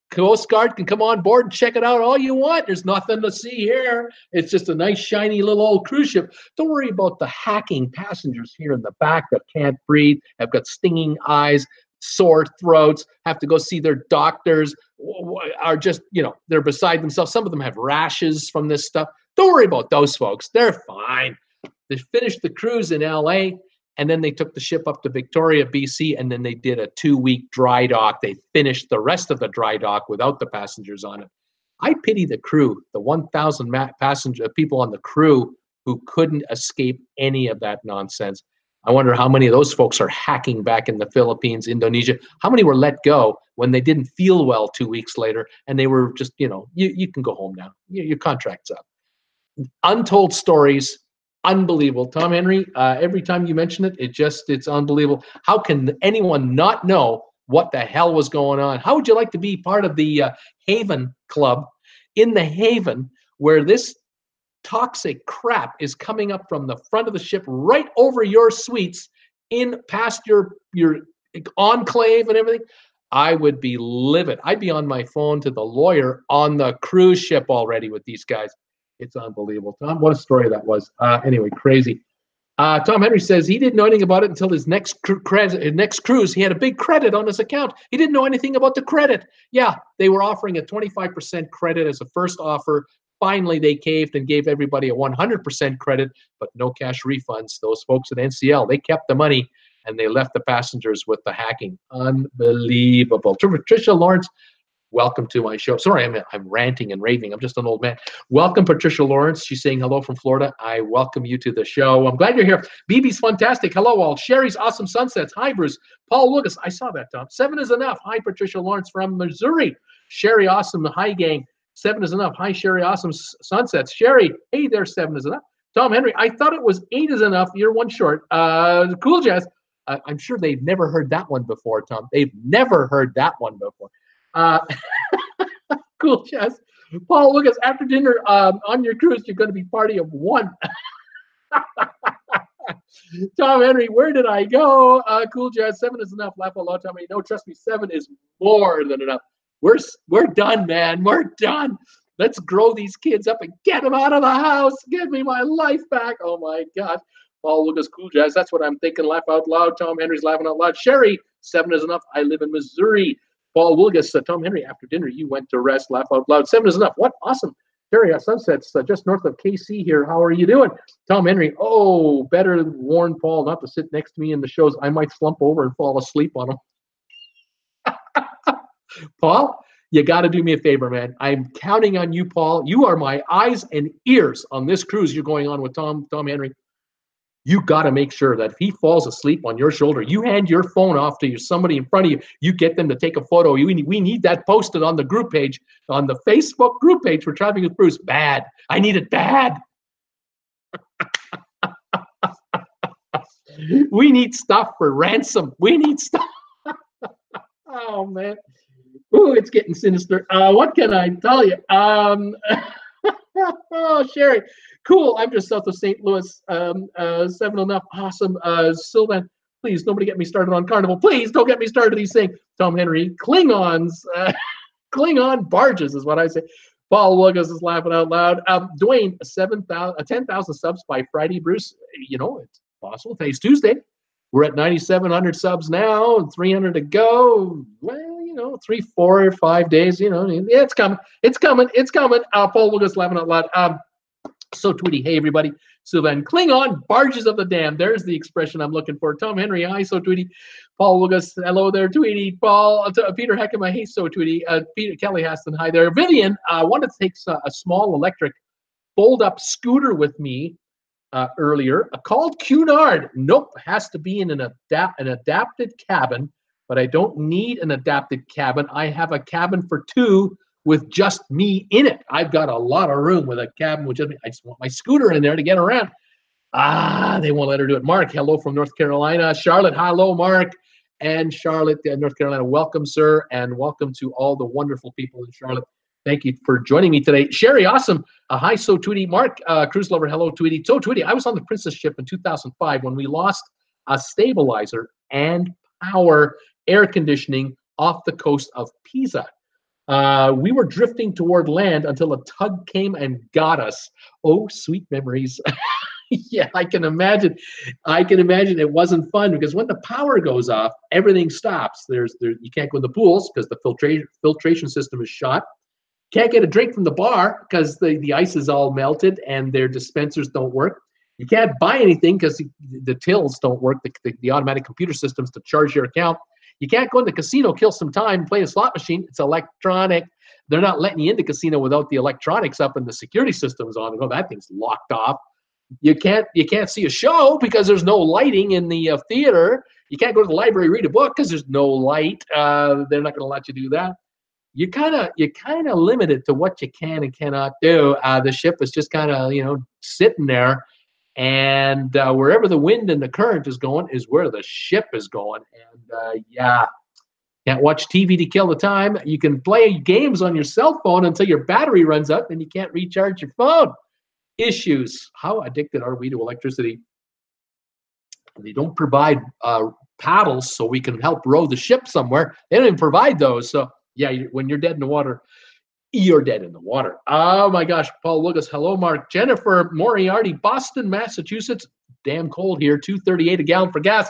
Coast Guard can come on board and check it out all you want. There's nothing to see here. It's just a nice, shiny little old cruise ship. Don't worry about the hacking passengers here in the back that can't breathe, have got stinging eyes, sore throats, have to go see their doctors, are just, they're beside themselves. Some of them have rashes from this stuff. Don't worry about those folks. They're fine. They finished the cruise in LA, and then they took the ship up to Victoria, BC, and then they did a 2-week dry dock. They finished the rest of the dry dock without the passengers on it. I pity the crew, the 1,000 people on the crew who couldn't escape any of that nonsense. I wonder how many of those folks are hacking back in the Philippines, Indonesia. How many were let go when they didn't feel well 2 weeks later, and they were just, you can go home now. Your contract's up. Untold stories, unbelievable. Tom Henry, every time you mention it, it's unbelievable. How can anyone not know what the hell was going on? How would you like to be part of the Haven Club in the Haven, where this toxic crap is coming up from the front of the ship right over your suites in past your enclave and everything? I would be livid. I'd be on my phone to the lawyer on the cruise ship already with these guys. It's unbelievable. Tom, what a story that was. Anyway, crazy. Tom Henry says he didn't know anything about it until his next cruise. He had a big credit on his account. He didn't know anything about the credit. Yeah, they were offering a 25% credit as a first offer. Finally, they caved and gave everybody a 100% credit, but no cash refunds. Those folks at NCL, they kept the money, and they left the passengers with the hacking. Unbelievable. Patricia Lawrence, welcome to my show. Sorry, I'm ranting and raving. I'm just an old man. Welcome, Patricia Lawrence. She's saying hello from Florida. I welcome you to the show. I'm glad you're here. BB's fantastic. Hello, all. Sherry's awesome sunsets. Hi, Bruce. Paul Lucas. I saw that, Tom. 7 is enough. Hi, Patricia Lawrence from Missouri. Sherry, awesome. Hi, gang. 7 is enough. Hi, Sherry, awesome sunsets. Sherry, hey there, 7 is enough. Tom Henry, I thought it was 8 is enough. You're one short. Cool Jazz. I'm sure they've never heard that one before, Tom. They've never heard that one before. Cool Jazz. Paul Lucas, after dinner on your cruise, you're going to be party of 1. Tom Henry, where did I go? Cool Jazz, 7 is enough. Laugh out loud, Tommy. No, trust me, 7 is more than enough. We're done, man. We're done. Let's grow these kids up and get them out of the house. Give me my life back. Oh, my God. Paul Lucas, Cool Jazz. That's what I'm thinking. Laugh out loud. Tom Henry's laughing out loud. Sherry, 7 is enough. I live in Missouri. Paul Lucas, Tom Henry, after dinner, you went to rest. Laugh out loud. 7 is enough. What? Awesome. Sherry, Sunsets, just north of KC here. How are you doing? Tom Henry, oh, better warn Paul not to sit next to me in the shows. I might slump over and fall asleep on him. Paul, you got to do me a favor, man. I'm counting on you, Paul. You are my eyes and ears on this cruise you're going on with Tom Henry. You got to make sure that if he falls asleep on your shoulder, you hand your phone off to somebody in front of you. You get them to take a photo. We need that posted on the group page, on the Facebook group page for Traveling with Bruce. Bad. I need it bad. We need stuff for ransom. We need stuff. Oh, man. Ooh, it's getting sinister. What can I tell you? Oh, Sherry. Cool. I'm just south of St. Louis. 7 enough. Awesome. Sylvan, please, nobody get me started on Carnival. Please don't get me started. He's saying, Tom Henry, Klingons, Klingon barges is what I say. Paul Wilgus is laughing out loud. Dwayne, 10,000 subs by Friday. Bruce, you know, it's possible. Today's Tuesday. We're at 9,700 subs now, and 300 to go. Well, you know, 3, 4, 5 days. You know, yeah, it's coming. It's coming. It's coming. Paul Wilgus laughing out loud. So Tweety, hey everybody. Sylvan, Klingon, barges of the dam. There's the expression I'm looking for. Tom Henry, hi, so Tweety. Paul Wilgus, hello there, Tweety. Paul, Peter Heckema, hey, so Tweety. Peter Kelly Haston, hi there. Vivian, I wanted to take a small electric fold-up scooter with me earlier. Called Cunard. Nope, has to be in an adapted cabin, but I don't need an adapted cabin. I have a cabin for two with just me in it. I've got a lot of room with a cabin with just me. I just want my scooter in there to get around. They won't let her do it. Mark, hello from North Carolina. Charlotte, hello, Mark. And Charlotte, North Carolina, welcome, sir, and welcome to all the wonderful people in Charlotte. Thank you for joining me today. Sherry, awesome. Hi, So Tweety. Mark, cruise lover, hello, Tweety. So Tweety, I was on the Princess ship in 2005 when we lost a stabilizer and power air conditioning off the coast of Pisa. We were drifting toward land until a tug came and got us. Oh, sweet memories. Yeah, I can imagine. I can imagine it wasn't fun because when the power goes off, everything stops. You can't go in the pools because the filtration system is shot. Can't get a drink from the bar because the ice is all melted and their dispensers don't work. You can't buy anything because the tills don't work, the automatic computer systems to charge your account. You can't go in the casino, kill some time, play a slot machine. It's electronic. They're not letting you into casino without the electronics up and the security systems on. Oh, that thing's locked off. You can't see a show because there's no lighting in the theater. You can't go to the library, read a book because there's no light. They're not going to let you do that. You kind of limited to what you can and cannot do. The ship is just kind of sitting there, and wherever the wind and the current is going is where the ship is going. And yeah, can't watch TV to kill the time. You can play games on your cell phone until your battery runs up and you can't recharge your phone. Issues. How addicted are we to electricity? They don't provide paddles so we can help row the ship somewhere. They don't even provide those. So yeah, when you're dead in the water, you're dead in the water. Oh my gosh. Paul Lucas. Hello, Mark. Jennifer Moriarty, Boston, Massachusetts. Damn cold here. $2.38 a gallon for gas.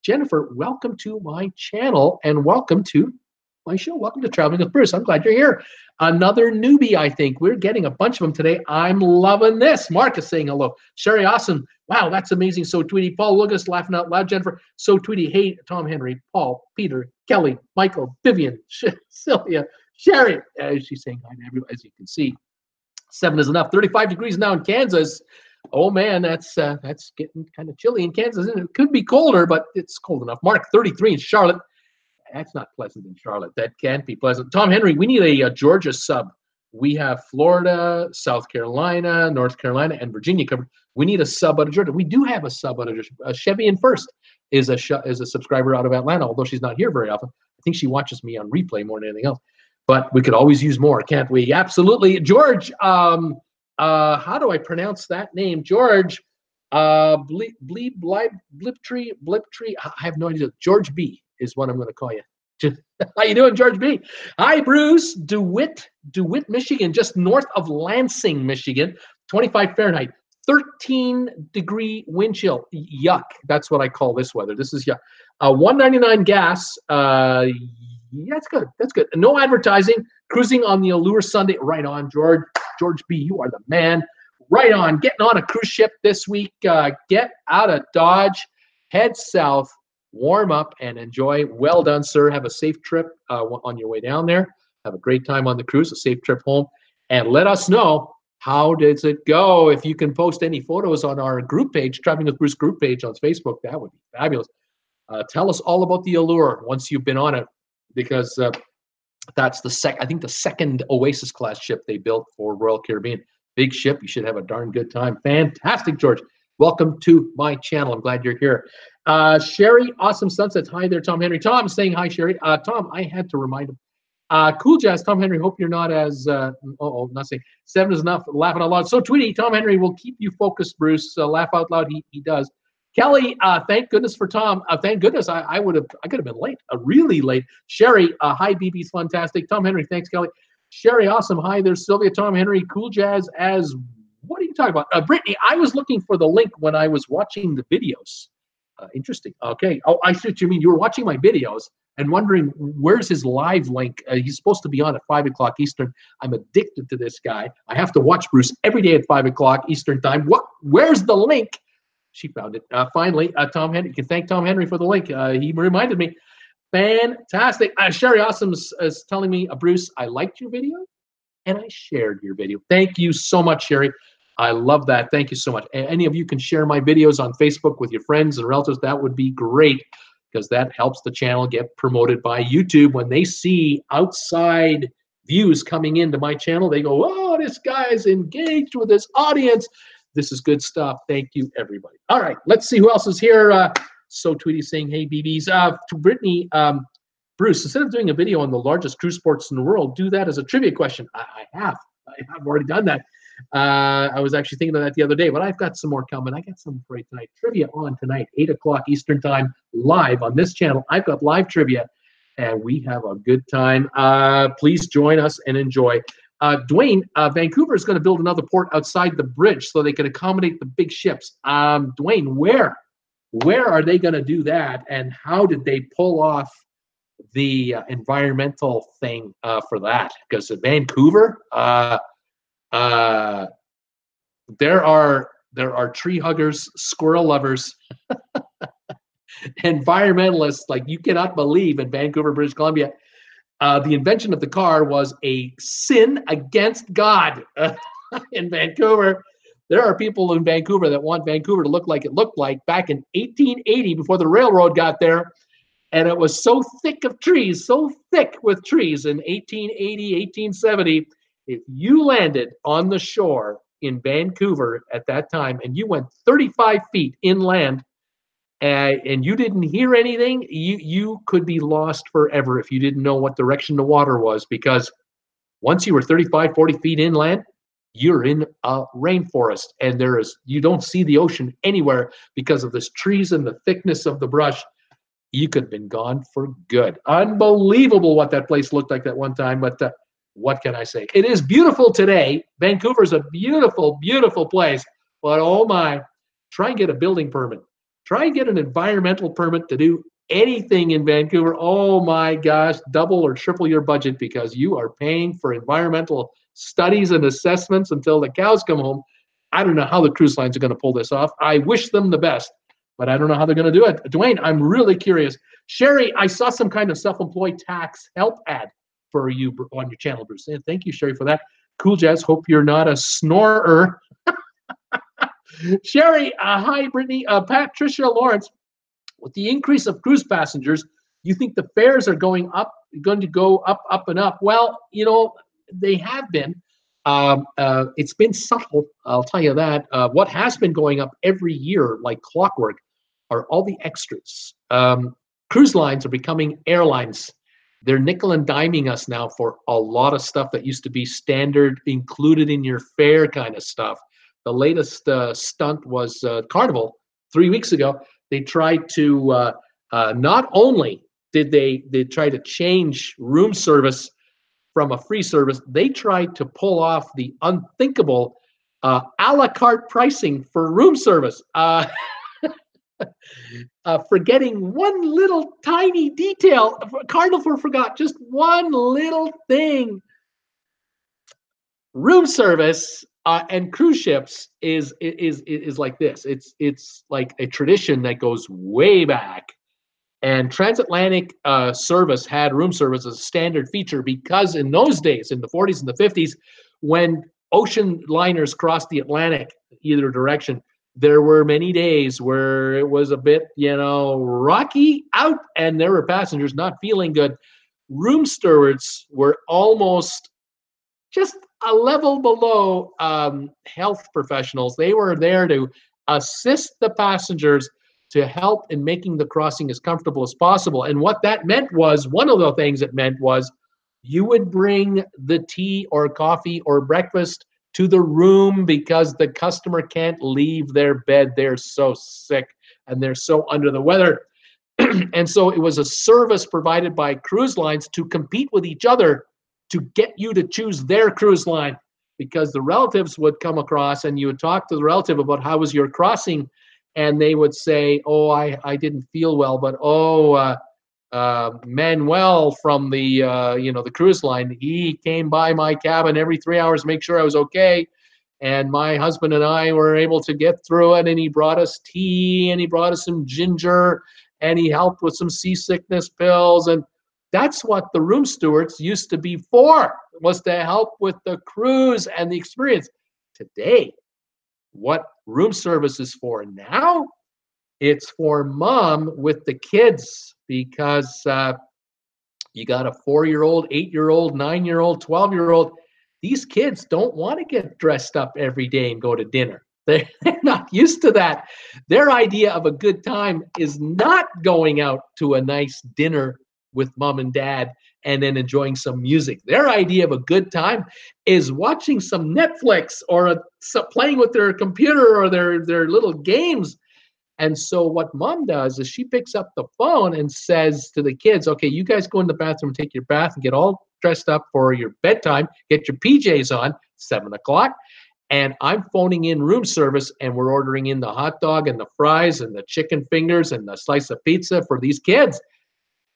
Jennifer, welcome to my channel and welcome to my show. Welcome to Traveling with Bruce. I'm glad you're here. Another newbie, I think. We're getting a bunch of them today. I'm loving this. Mark is saying hello. Sherry, awesome. Wow, that's amazing. So Tweety. Paul Lucas laughing out loud. Jennifer, so Tweety. Hey, Tom Henry, Paul, Peter, Kelly, Michael, Vivian, Sylvia, Sherry. She's saying hi to everybody, as you can see. 7 is enough. 35 degrees now in Kansas. Oh man, that's getting kind of chilly in Kansas. It could be colder, but it's cold enough. Mark, 33 in Charlotte. That's not pleasant in Charlotte. That can't be pleasant. Tom Henry, we need a Georgia sub. We have Florida, South Carolina, North Carolina, and Virginia covered. We need a sub out of Georgia. We do have a sub out of Georgia. Chevy in First is a subscriber out of Atlanta, although she's not here very often. I think she watches me on replay more than anything else. But we could always use more, can't we? Absolutely. George, how do I pronounce that name? George, Bliptree. I have no idea. George B is what I'm going to call you. How you doing, George B? Hi, Bruce. DeWitt, Michigan, just north of Lansing, Michigan. 25 Fahrenheit, 13-degree wind chill. Yuck. That's what I call this weather. This is yuck. 199 gas. Yeah, that's good. That's good. No advertising. Cruising on the Allure Sunday. Right on, George. George B, you are the man. Right on. Getting on a cruise ship this week. Get out of Dodge. Head south. Warm up and enjoy. Well done, sir. Have a safe trip on your way down there. Have a great time on the cruise, a safe trip home. And let us know, how does it go? If you can post any photos on our group page, Traveling with Bruce group page on Facebook, that would be fabulous. Tell us all about the Allure once you've been on it, because that's I think the second Oasis class ship they built for Royal Caribbean. Big ship. You should have a darn good time. Fantastic, George. Welcome to my channel. I'm glad you're here. Sherry, awesome sunsets. Hi there, Tom Henry. Tom saying hi, Sherry. Tom, I had to remind him. Cool Jazz, Tom Henry. Hope you're not as, not saying 7 is enough. Laughing out loud. So Tweety, Tom Henry will keep you focused, Bruce. Laugh out loud. He does. Kelly, thank goodness for Tom. Thank goodness. I could have been late, really late. Sherry, hi, BB's fantastic. Tom Henry, thanks, Kelly. Sherry, awesome. Hi, there's Sylvia, Tom, Henry, Cool Jazz as, what are you talking about? Brittany, I was looking for the link when I was watching the videos. Interesting. Okay. Oh, I see what you mean. You were watching my videos and wondering where's his live link. He's supposed to be on at 5 o'clock Eastern. I'm addicted to this guy. I have to watch Bruce every day at 5 o'clock Eastern time. Where's the link? She found it. Finally, Tom Henry. You can thank Tom Henry for the link. He reminded me. Fantastic. Sherry Awesome is telling me, Bruce, I liked your video and I shared your video. Thank you so much, Sherry. I love that. Thank you so much. Any of you can share my videos on Facebook with your friends and relatives. That would be great because that helps the channel get promoted by YouTube. When they see outside views coming into my channel, they go, oh, this guy's engaged with his audience. This is good stuff. Thank you, everybody. All right, let's see who else is here. So Tweety saying, hey, BBs. To Brittany, Bruce, instead of doing a video on the largest cruise ports in the world, do that as a trivia question. I have already done that. I was actually thinking of that the other day, but I've got some more coming. I got some for you tonight. Trivia on tonight, 8 o'clock Eastern time, live on this channel. I've got live trivia, and we have a good time. Please join us and enjoy. Dwayne, Vancouver is going to build another port outside the bridge so they can accommodate the big ships. Dwayne, where are they going to do that, and how did they pull off the environmental thing for that? Because at Vancouver, there are tree huggers, squirrel lovers, environmentalists like you cannot believe in Vancouver, British Columbia. The invention of the car was a sin against God in Vancouver. There are people in Vancouver that want Vancouver to look like it looked like back in 1880 before the railroad got there. And it was so thick of trees, so thick with trees in 1880, 1870. If you landed on the shore in Vancouver at that time and you went 35 feet inland and you didn't hear anything, you could be lost forever if you didn't know what direction the water was, because once you were 35, 40 feet inland, you're in a rainforest, and you don't see the ocean anywhere because of this trees and the thickness of the brush. You could have been gone for good. Unbelievable what that place looked like that one time, but what can I say? It is beautiful today. Vancouver's a beautiful, beautiful place, but oh my, try and get a building permit. Try and get an environmental permit to do anything in Vancouver. Oh my gosh, double or triple your budget because you are paying for environmental studies and assessments until the cows come home. I don't know how the cruise lines are going to pull this off. I wish them the best, but I don't know how they're going to do it. Dwayne, I'm really curious. Sherry, I saw some kind of self-employed tax help ad for you on your channel, Bruce. And thank you, Sherry, for that. Cool Jazz, hope you're not a snorer. Sherry, hi, Brittany. Patricia Lawrence, with the increase of cruise passengers, you think the fares are going to go up, up, and up? Well, you know, they have been. It's been subtle, I'll tell you that. What has been going up every year, like clockwork, are all the extras. Cruise lines are becoming airlines. They're nickel and diming us now for a lot of stuff that used to be standard, included in your fare kind of stuff. The latest stunt was Carnival 3 weeks ago. They tried to, not only did they try to change room service from a free service, they tried to pull off the unthinkable a la carte pricing for room service. Forgetting one little tiny detail. Carnival forgot just one little thing. Room service and cruise ships is like this. It's like a tradition that goes way back. And transatlantic service had room service as a standard feature because in those days, in the 40s and the 50s, when ocean liners crossed the Atlantic either direction, there were many days where it was a bit, rocky out, and there were passengers not feeling good. Room stewards were almost just a level below health professionals. They were there to assist the passengers to help in making the crossing as comfortable as possible. And what that meant was, one of the things it meant was, you would bring the tea or coffee or breakfast to the room because the customer can't leave their bed. They're so sick and they're so under the weather. And so it was a service provided by cruise lines to compete with each other to get you to choose their cruise line, because the relatives would come across and you would talk to the relative about how was your crossing, and they would say, oh, I didn't feel well, but Manuel from the the cruise line, he came by my cabin every 3 hours to make sure I was okay, and my husband and I were able to get through it, and he brought us tea, and he brought us some ginger, and he helped with some seasickness pills. And that's what the room stewards used to be for, was to help with the cruise and the experience. Today, what room service is for now, it's for mom with the kids, because you got a 4-year-old, 8-year-old, 9-year-old, 12-year-old. These kids don't want to get dressed up every day and go to dinner. They're not used to that. Their idea of a good time is not going out to a nice dinner with mom and dad and then enjoying some music. Their idea of a good time is watching some Netflix or playing with their computer or their little games. And so what mom does is she picks up the phone and says to the kids, okay, you guys go in the bathroom and take your bath and get all dressed up for your bedtime, get your PJs on, 7 o'clock, and I'm phoning in room service, and we're ordering in the hot dog and the fries and the chicken fingers and the slice of pizza for these kids.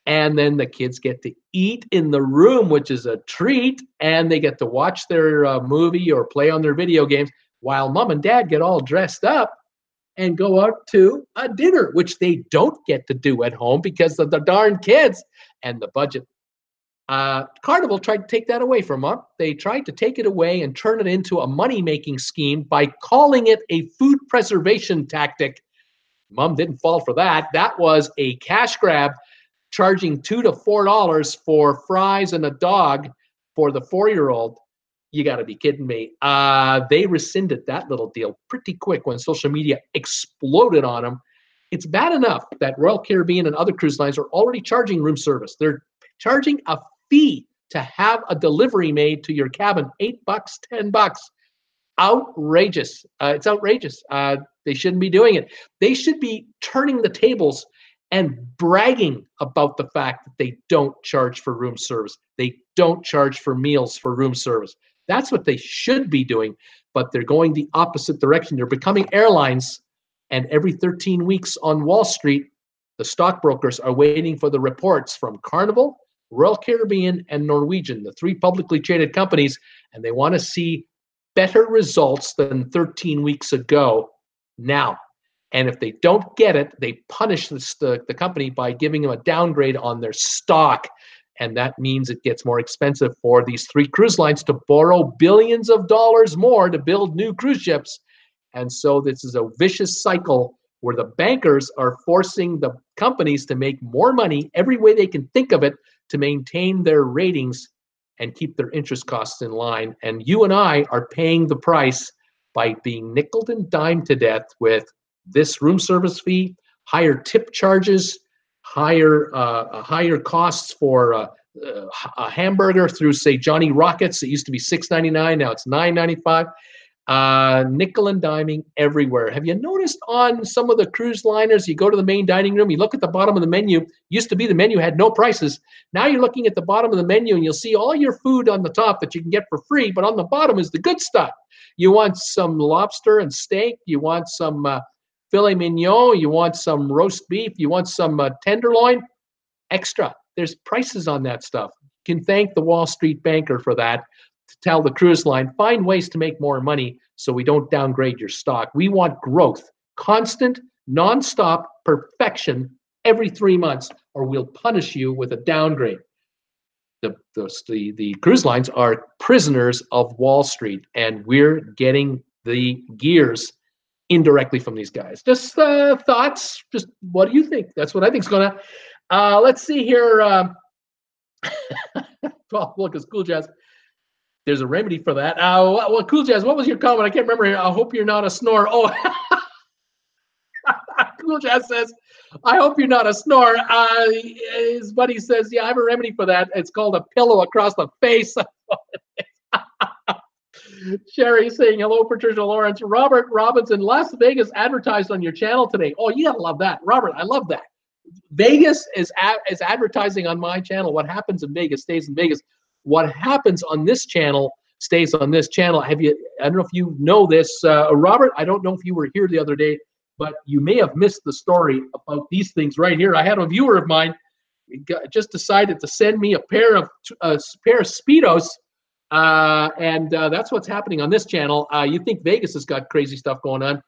And then the kids get to eat in the room, which is a treat, and they get to watch their movie or play on their video games while mom and dad get all dressed up and go out to a dinner, which they don't get to do at home because of the darn kids and the budget. Carnival tried to take that away from them. They tried to take it away and turn it into a money-making scheme by calling it a food preservation tactic. Mom didn't fall for that. That was a cash grab, charging $2 to $4 for fries and a dog for the 4-year-old. You got to be kidding me. They rescinded that little deal pretty quick when social media exploded on them. It's bad enough that Royal Caribbean and other cruise lines are already charging room service. They're charging a fee to have a delivery made to your cabin, $8, $10. Outrageous. It's outrageous. They shouldn't be doing it. They should be turning the tables and bragging about the fact that they don't charge for room service. They don't charge for meals for room service. That's what they should be doing, but they're going the opposite direction. They're becoming airlines, and every 13 weeks on Wall Street, the stockbrokers are waiting for the reports from Carnival, Royal Caribbean, and Norwegian, the 3 publicly traded companies, and they want to see better results than 13 weeks ago now. And if they don't get it, they punish the company by giving them a downgrade on their stock. And that means it gets more expensive for these 3 cruise lines to borrow billions of dollars more to build new cruise ships. And so this is a vicious cycle where the bankers are forcing the companies to make more money every way they can think of it to maintain their ratings and keep their interest costs in line. And you and I are paying the price by being nickeled and dimed to death with this room service fee, higher tip charges, higher costs for a hamburger through, say, Johnny Rockets. It used to be $6.99, now it's $9.95. Nickel and diming everywhere. Have you noticed on some of the cruise liners, you go to the main dining room, you look at the bottom of the menu, used to be the menu had no prices. Now you're looking at the bottom of the menu and you'll see all your food on the top that you can get for free, but on the bottom is the good stuff. You want some lobster and steak, you want some filet mignon, you want some roast beef, you want some tenderloin, extra. There's prices on that stuff. You can thank the Wall Street banker for that, to tell the cruise line, find ways to make more money so we don't downgrade your stock. We want growth, constant, nonstop perfection every 3 months, or we'll punish you with a downgrade. The cruise lines are prisoners of Wall Street, and we're getting the gears indirectly from these guys. Just thoughts. Just what do you think? That's what I think is going to. Let's see here. Well, look, it's Cool Jazz. There's a remedy for that. Well, Cool Jazz, what was your comment? I can't remember here. I hope you're not a snorer. Oh, Cool Jazz says, I hope you're not a snorer. His buddy says, yeah, I have a remedy for that. It's called a pillow across the face. Sherry saying, hello, Patricia Lawrence. Robert Robinson, Las Vegas advertised on your channel today. Oh, you gotta love that. Robert, I love that. Vegas is advertising on my channel. What happens in Vegas stays in Vegas. what happens on this channel stays on this channel. I don't know if you know this, Robert. I don't know if you were here the other day, but you may have missed the story about these things right here. I had a viewer of mine just decided to send me a pair of Speedos, and that's what's happening on this channel. You think Vegas has got crazy stuff going on?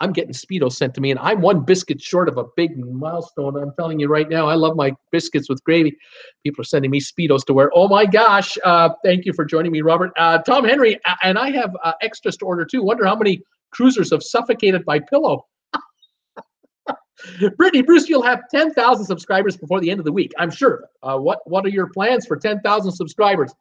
I'm getting Speedos sent to me, and I'm one biscuit short of a big milestone. I'm telling you right now, I love my biscuits with gravy. People are sending me Speedos to wear. Oh my gosh. Thank you for joining me, Robert. Tom Henry, and I have extras to order too. Wonder how many cruisers have suffocated by pillow. Brittany, Bruce, you'll have 10,000 subscribers before the end of the week, I'm sure. What are your plans for 10,000 subscribers?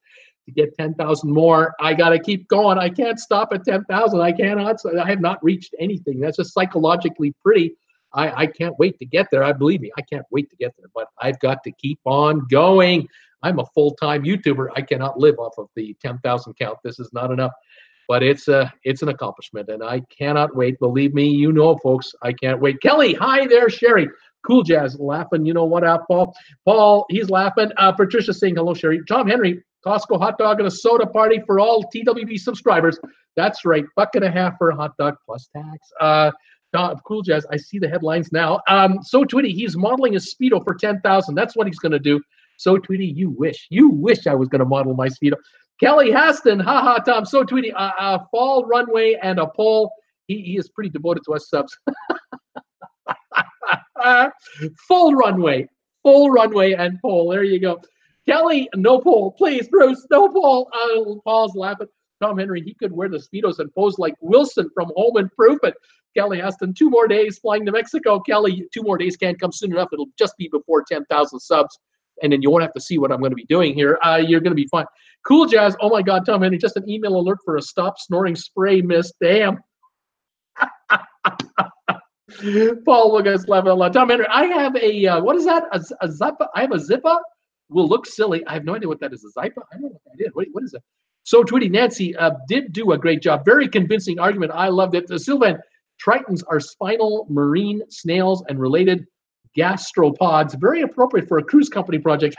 To get 10,000 more, I got to keep going. I can't stop at 10,000. I cannot. I have not reached anything. That's just psychologically pretty. I can't wait to get there. Believe me, I can't wait to get there. But I've got to keep on going. I'm a full-time YouTuber. I cannot live off of the 10,000 count. This is not enough. But it's an accomplishment, and I cannot wait. Believe me, you know, folks, I can't wait. Kelly, hi there, Sherry. Cool Jazz laughing. You know what, Paul? Paul, he's laughing. Patricia saying hello, Sherry. Tom Henry, Costco hot dog and a soda party for all TWB subscribers. That's right, $1.50 for a hot dog plus tax. Cool Jazz, I see the headlines now. So Twitty, he's modeling a Speedo for 10,000. That's what he's going to do. So Twitty, you wish I was going to model my Speedo. Kelly Haston, haha, Tom. So Tweety, fall runway and a pole. He is pretty devoted to us subs. Full runway and pole. There you go. Kelly, no pole, please. Bruce, no pole. Paul's laughing. Tom Henry, he could wear the Speedos and pose like Wilson from Home Improvement. Kelly Haston, 2 more days flying to Mexico. Kelly, 2 more days can't come soon enough. It'll just be before 10,000 subs. And then you won't have to see what I'm going to be doing here. You're going to be fine. Cool Jazz. Oh, my God, Tom Henry, just an email alert for a stop snoring spray mist. Damn. Paul Lucas, Tom Henry, I have a, what is that? A Zippa? I have a Zippa. Will look silly. I have no idea what that is. A Zippa? I don't know what that is. What is it? So, Twitty, Nancy did do a great job. Very convincing argument. I loved it. Sylvan, Tritons are spinal marine snails and related gastropods. Very appropriate for a cruise company project.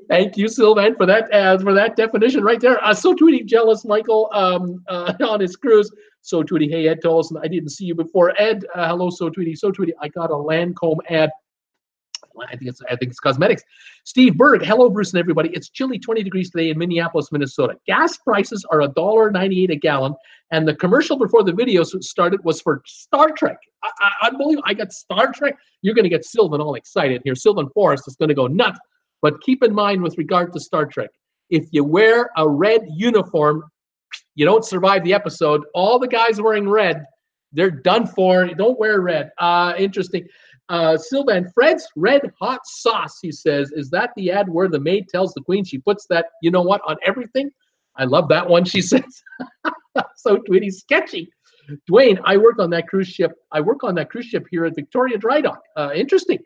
Thank you, Sylvan, for that definition right there. So Tweety, jealous Michael on his cruise. So Tweety, hey Ed Tolson, I didn't see you before. Ed, hello, So Tweety. So Tweety, I got a Lancome ad. I think it's cosmetics. Steve Berg, hello Bruce and everybody. It's chilly, 20 degrees today in Minneapolis, Minnesota. Gas prices are $1.98 a gallon, and the commercial before the video started was for Star Trek. Unbelievable! I got Star Trek. You're going to get Sylvan all excited here. Sylvan Forrest is going to go nuts. But keep in mind with regard to Star Trek, if you wear a red uniform, you don't survive the episode. All the guys wearing red, they're done for. Don't wear red. Interesting. Sylvan, Fred's Red Hot Sauce, he says, is that the ad where the maid tells the queen she puts that, you know what, on everything? I love that one, she says. So Tweety, sketchy. Dwayne, I work on that cruise ship. I work on that cruise ship here at Victoria Dry Dock. Interesting.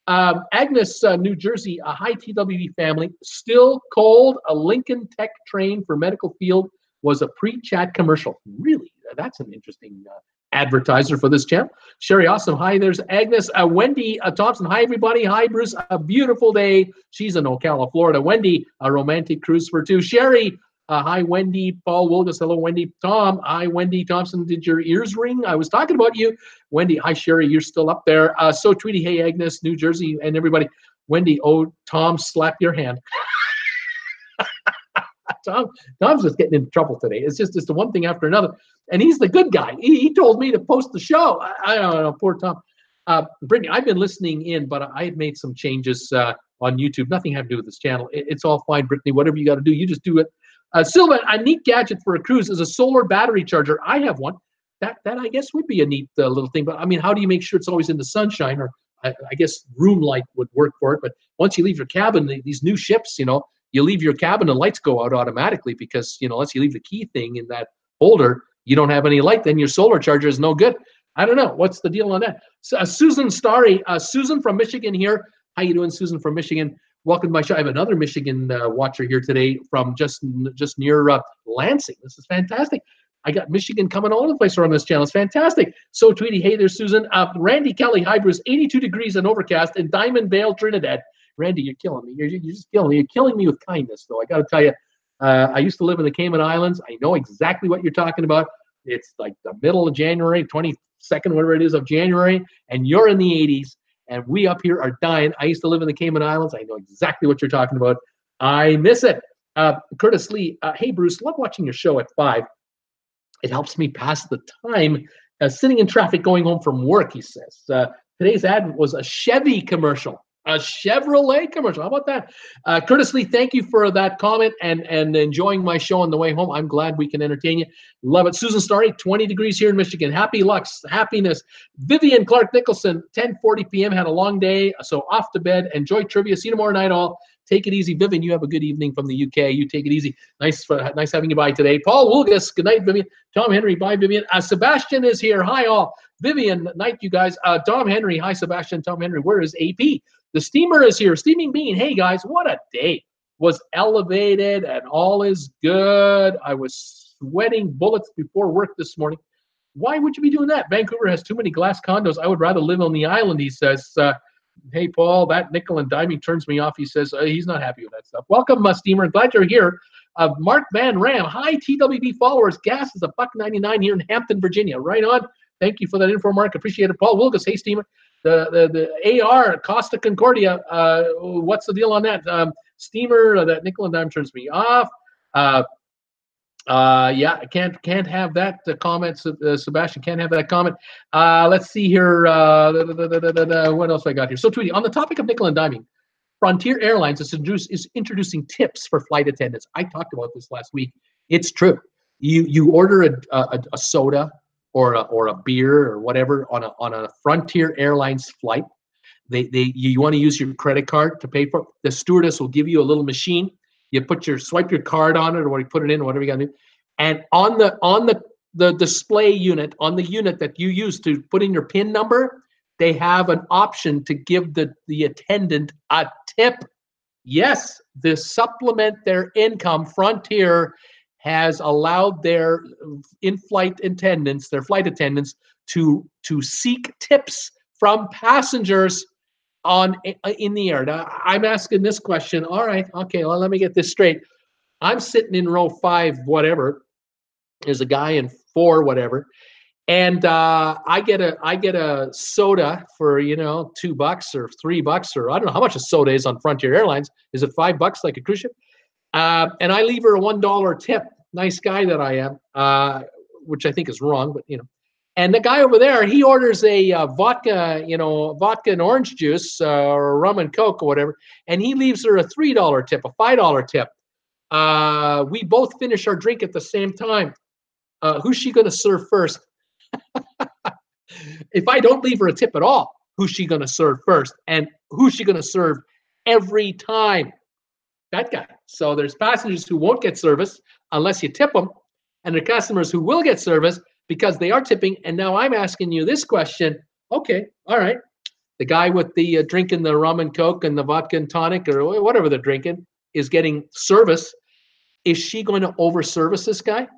Agnes, New Jersey, a high TWB family. Still cold, a Lincoln Tech train for medical field was a pre-chat commercial. Really? That's an interesting advertiser for this channel. Sherry, awesome. Hi, there's Agnes. Wendy Thompson. Hi, everybody. Hi, Bruce. A beautiful day. She's in Ocala, Florida. Wendy, a romantic cruise for 2. Sherry, hi, Wendy. Paul Wilgus. Hello, Wendy. Tom, hi, Wendy Thompson. Did your ears ring? I was talking about you. Wendy, hi, Sherry. You're still up there. So Tweety, hey, Agnes, New Jersey, and everybody. Wendy, oh, Tom, slap your hand. Tom's just getting into trouble today. It's just the one thing after another. And he's the good guy. He told me to post the show. I don't know, poor Tom. Brittany, I've been listening in, but I had made some changes on YouTube. Nothing had to do with this channel. It's all fine, Brittany. Whatever you got to do, you just do it. Sylvan, a neat gadget for a cruise is a solar battery charger. I have one. That I guess would be a neat little thing. But I mean, how do you make sure it's always in the sunshine? Or I guess room light would work for it. But once you leave your cabin, these new ships, you know, you leave your cabin and lights go out automatically because, you know, unless you leave the key thing in that holder, you don't have any light, then your solar charger is no good. I don't know. What's the deal on that? So, Susan Starry, Susan from Michigan here. How you doing, Susan from Michigan? Welcome to my show. I have another Michigan watcher here today from just near Lansing. This is fantastic. I got Michigan coming all over the place around this channel. It's fantastic. So, Tweety, hey there, Susan. Randy Kelly, hi, Bruce. 82 degrees and overcast in Diamond Vale, Trinidad. Randy, you're killing me. You're just killing me. You're killing me with kindness, though. I got to tell you, I used to live in the Cayman Islands. I know exactly what you're talking about. It's like the middle of January, 22nd, whatever it is, of January, and you're in the 80s, and we up here are dying. I used to live in the Cayman Islands. I know exactly what you're talking about. I miss it. Curtis Lee, hey, Bruce, love watching your show at 5. It helps me pass the time sitting in traffic going home from work, he says. Today's ad was a Chevy commercial. A Chevrolet commercial. How about that? Curtis Lee, thank you for that comment and enjoying my show on the way home. I'm glad we can entertain you. Love it. Susan Starry, 20 degrees here in Michigan. Happy Lux, happiness. Vivian Clark Nicholson, 10:40 p.m. Had a long day, so off to bed. Enjoy trivia. See you tomorrow night all. Take it easy. Vivian, you have a good evening from the UK. You take it easy. Nice having you by today. Paul Woolgus, good night, Vivian. Tom Henry, bye, Vivian. Sebastian is here. Hi, all. Vivian, night, you guys. Tom Henry, hi, Sebastian. Tom Henry, where is AP? The steamer is here. Steaming Bean, hey, guys, what a day. Was elevated and all is good. I was sweating bullets before work this morning. Why would you be doing that? Vancouver has too many glass condos. I would rather live on the island, he says. Hey, Paul, that nickel and diming turns me off. He says he's not happy with that stuff. Welcome, Steamer. Glad you're here. Mark Van Ram. Hi, TWB followers. Gas is $1.99 here in Hampton, Virginia. Right on. Thank you for that info, Mark. Appreciate it. Paul Wilgus. Hey, Steamer. The AR Costa Concordia. What's the deal on that? Steamer, that nickel and dime turns me off. Yeah, I can't have that comment. Sebastian can't have that comment. Let's see here. What else I got here? So, Tweety, on the topic of nickel and diming, Frontier Airlines is introducing tips for flight attendants. I talked about this last week. It's true. You order a soda or a beer or whatever on a Frontier Airlines flight. You want to use your credit card to pay for it. The stewardess will give you a little machine. You swipe your card on it, or you put it in, or whatever you got to do. And on the display unit, on the unit that you use to put in your PIN number, they have an option to give the attendant a tip. Yes, to supplement their income, Frontier has allowed their in-flight attendants, their flight attendants, to seek tips from passengers in the air. Now, I'm asking this question. All right, okay, well, let me get this straight. I'm sitting in row 5, whatever. There's a guy in 4, whatever, and I get a soda for $2 or $3 or I don't know how much a soda is on Frontier Airlines. Is it $5 like a cruise ship? And I leave her a $1 tip. Nice guy that I am, which I think is wrong, but And the guy over there, he orders a vodka and orange juice or rum and Coke or whatever, and he leaves her a $3 tip, a $5 tip. We both finish our drink at the same time. Who's she going to serve first? If I don't leave her a tip at all, who's she going to serve first? And who's she going to serve every time? That guy. So there's passengers who won't get service unless you tip them, and there are customers who will get service because they are tipping. And now I'm asking you this question. Okay, all right. The guy with the drinking the rum and Coke and the vodka and tonic or whatever they're drinking is getting service. Is she going to over-service this guy?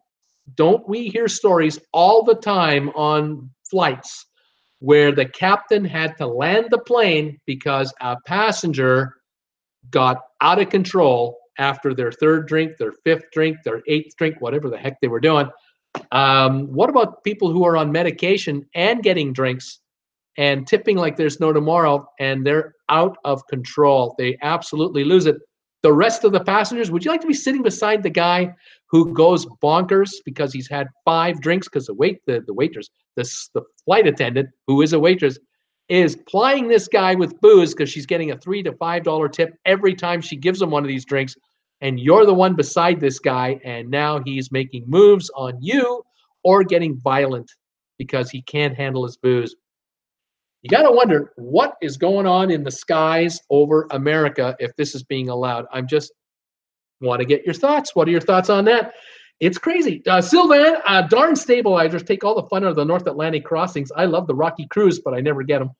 Don't we hear stories all the time on flights where the captain had to land the plane because a passenger got out of control after their 3rd drink, their 5th drink, their 8th drink, whatever the heck they were doing? What about people who are on medication and getting drinks and tipping like there's no tomorrow, and they're out of control? They absolutely lose it. The rest of the passengers, would you like to be sitting beside the guy who goes bonkers because he's had 5 drinks because the flight attendant, who is a waitress, is plying this guy with booze because she's getting a $3 to $5 tip every time she gives him one of these drinks, and you're the one beside this guy, and now he's making moves on you or getting violent because he can't handle his booze. You got to wonder what is going on in the skies over America if this is being allowed. I'm just want to get your thoughts. What are your thoughts on that? It's crazy. Sylvan, darn stabilizers take all the fun out of the North Atlantic crossings. I love the Rocky Cruise, but I never get them.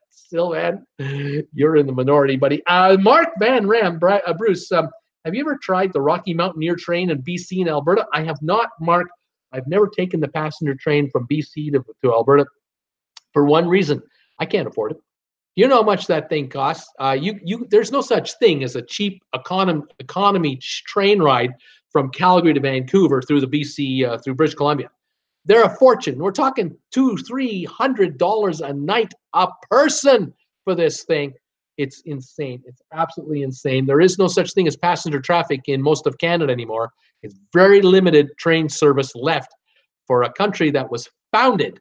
Sylvan, you're in the minority, buddy. Mark Van Ram, Bruce, have you ever tried the Rocky Mountaineer train in BC and Alberta? I have not, Mark. I've never taken the passenger train from BC to Alberta for one reason. I can't afford it. You know how much that thing costs. There's no such thing as a cheap economy train ride from Calgary to Vancouver through the BC through British Columbia. They're a fortune. We're talking $200-300 a night a person for this thing. It's insane. It's absolutely insane. There is no such thing as passenger traffic in most of Canada anymore. It's very limited train service left for a country that was founded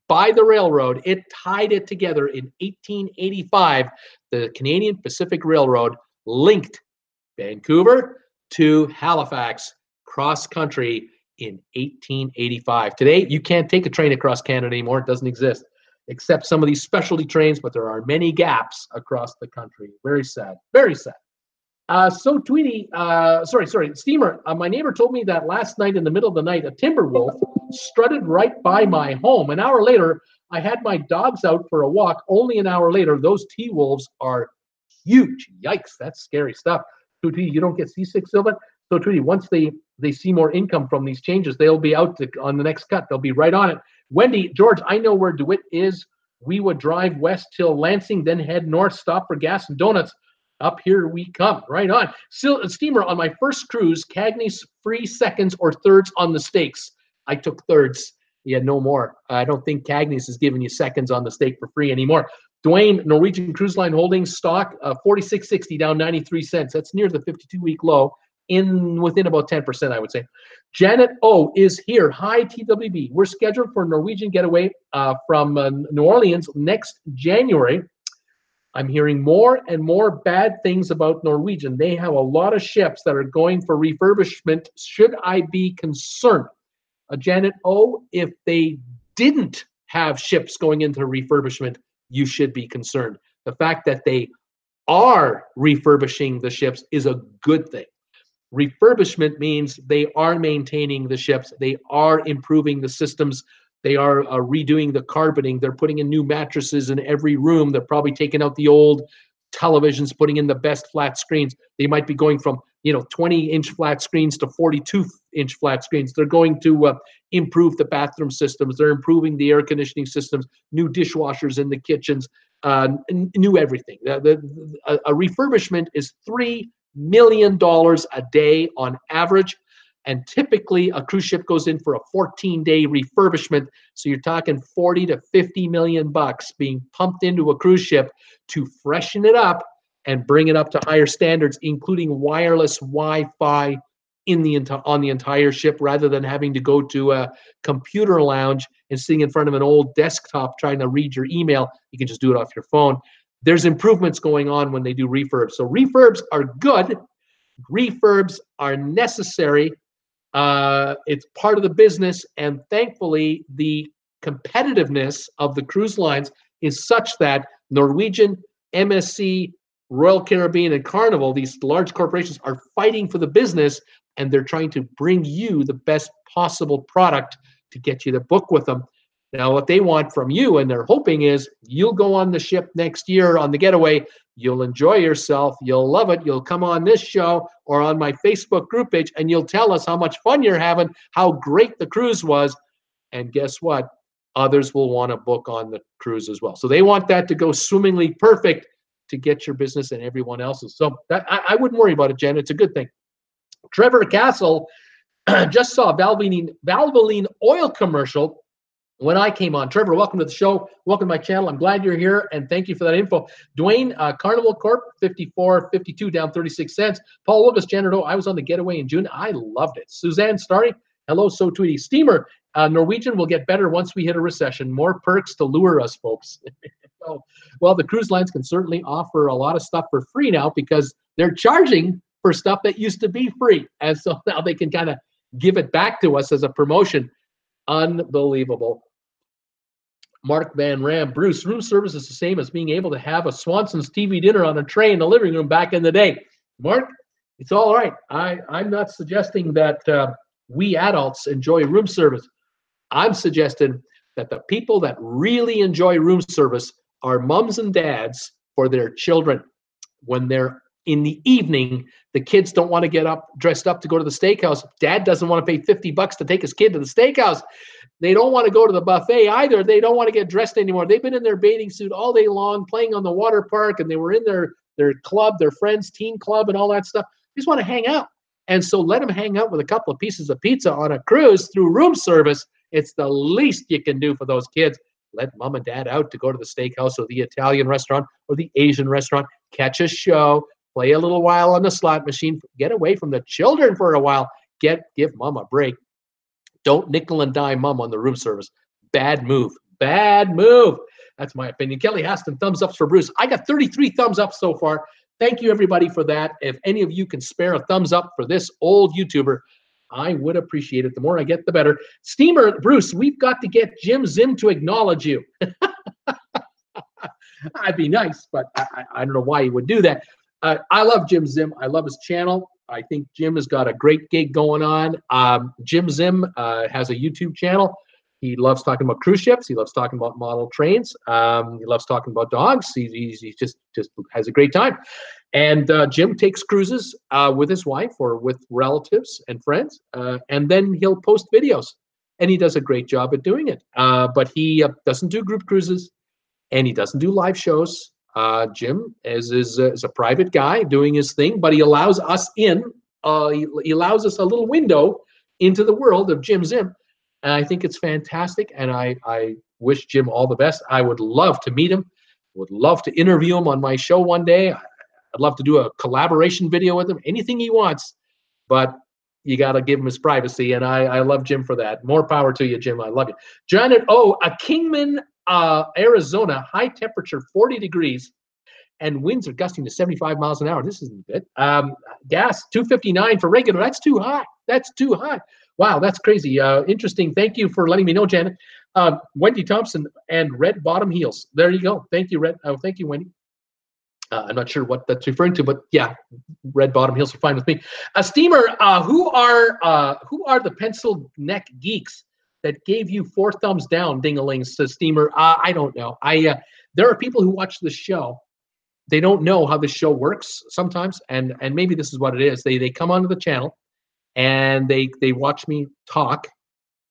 by the railroad. It tied it together in 1885. The Canadian Pacific Railroad linked Vancouver to Halifax cross country in 1885. Today, you can't take a train across Canada anymore. It doesn't exist, except some of these specialty trains, but there are many gaps across the country. Very sad. Very sad. So Tweety, sorry, Steamer, my neighbor told me that last night in the middle of the night, a timber wolf strutted right by my home. An hour later, I had my dogs out for a walk. Only an hour later, those T-wolves are huge. Yikes, that's scary stuff. So Tweety, you don't get seasick, Sylvan? So Tweety, once they see more income from these changes, they'll be out on the next cut. They'll be right on it. Wendy, George, I know where DeWitt is. We would drive west till Lansing, then head north, stop for gas and donuts. Up here we come. Right on. Steamer, on my first cruise, Cagney's free seconds or thirds on the stakes. I took thirds. Yeah, no more. I don't think Cagney's is giving you seconds on the stake for free anymore. Dwayne, Norwegian Cruise Line Holdings stock, 46.60 down 93 cents. That's near the 52-week low, within about 10%, I would say. Janet O is here. Hi, TWB. We're scheduled for a Norwegian getaway from New Orleans next January. I'm hearing more and more bad things about Norwegian. They have a lot of ships that are going for refurbishment. Should I be concerned? Janet O, if they didn't have ships going into refurbishment, you should be concerned. The fact that they are refurbishing the ships is a good thing. Refurbishment means they are maintaining the ships. They are improving the systems. They are redoing the carpeting. They're putting in new mattresses in every room. They're probably taking out the old televisions, putting in the best flat screens. They might be going from 20-inch flat screens to 42-inch flat screens. They're going to improve the bathroom systems. They're improving the air conditioning systems, new dishwashers in the kitchens, new everything. A refurbishment is $3 million a day on average. And typically, a cruise ship goes in for a 14-day refurbishment. So you're talking 40 to 50 million bucks being pumped into a cruise ship to freshen it up and bring it up to higher standards, including wireless Wi-Fi on the entire ship, rather than having to go to a computer lounge and sitting in front of an old desktop trying to read your email. You can just do it off your phone. There's improvements going on when they do refurbs. So refurbs are good. Refurbs are necessary. It's part of the business, and thankfully the competitiveness of the cruise lines is such that Norwegian, MSC, Royal Caribbean, and Carnival, these large corporations, are fighting for the business, and they're trying to bring you the best possible product to get you to book with them. Now, what they want from you, and they're hoping, is you'll go on the ship next year on the getaway. You'll enjoy yourself. You'll love it. You'll come on this show or on my Facebook group page, and you'll tell us how much fun you're having, how great the cruise was. And guess what? Others will want to book on the cruise as well. So they want that to go swimmingly perfect to get your business and everyone else's. So I wouldn't worry about it, Jen. It's a good thing. Trevor Castle just saw a Valvoline oil commercial when I came on. Trevor, welcome to the show. Welcome to my channel. I'm glad you're here, and thank you for that info. Dwayne, Carnival Corp, 54.52 down 36 cents. Paul Lucas, Janet O, I was on the getaway in June. I loved it. Suzanne Starry, hello, so Tweety. Steamer, Norwegian will get better once we hit a recession. More perks to lure us, folks. Well, the cruise lines can certainly offer a lot of stuff for free now because they're charging for stuff that used to be free. And so now they can kind of give it back to us as a promotion. Unbelievable. Mark Van Ram, Bruce, room service is the same as being able to have a Swanson's TV dinner on a tray in the living room back in the day. Mark, it's all right. I'm not suggesting that we adults enjoy room service. I'm suggesting that the people that really enjoy room service are moms and dads for their children. When they're in the evening, the kids don't want to get up, dressed up to go to the steakhouse. Dad doesn't want to pay $50 to take his kid to the steakhouse. They don't want to go to the buffet either. They don't want to get dressed anymore. They've been in their bathing suit all day long, playing on the water park, and they were in their club, their friends' teen club, and all that stuff. They just want to hang out. And so let them hang out with a couple of pieces of pizza on a cruise through room service. It's the least you can do for those kids. Let mom and dad out to go to the steakhouse or the Italian restaurant or the Asian restaurant, catch a show, play a little while on the slot machine, get away from the children for a while, give mom a break. Don't nickel and dime mom on the room service. Bad move. Bad move. That's my opinion. Kelly Haston, thumbs ups for Bruce. I got 33 thumbs up so far. Thank you, everybody, for that. If any of you can spare a thumbs up for this old YouTuber, I would appreciate it. The more I get, the better. Steamer, Bruce, we've got to get Jim Zim to acknowledge you. I'd be nice, but I don't know why he would do that. I love Jim Zim. I love his channel. I think Jim has got a great gig going on. Jim Zim has a YouTube channel. He loves talking about cruise ships. He loves talking about model trains. He loves talking about dogs. He just has a great time. And Jim takes cruises with his wife or with relatives and friends, and then he'll post videos. And he does a great job at doing it. But he doesn't do group cruises, and he doesn't do live shows. Jim is a private guy doing his thing, but he allows us in. He allows us a little window into the world of Jim Zim. And I think it's fantastic, and I wish Jim all the best. I would love to meet him. Would love to interview him on my show one day. I'd love to do a collaboration video with him, anything he wants, but you got to give him his privacy, and I love Jim for that. More power to you, Jim. I love you. Janet a Kingman, Arizona, high temperature, 40 degrees, and winds are gusting to 75 miles an hour. This isn't good. Gas, $2.59 for regular. That's too high. That's too high. Wow, that's crazy. Interesting. Thank you for letting me know, Janet. Wendy Thompson and red bottom heels. There you go. Thank you, Red. Thank you, Wendy. I'm not sure what that's referring to, but yeah, red bottom heels are fine with me. Steamer, who are the pencil neck geeks that gave you 4 thumbs down, ding-a-ling, says Steamer. I don't know. There are people who watch the show. They don't know how the show works sometimes, and maybe this is what it is. They come onto the channel, and they watch me talk,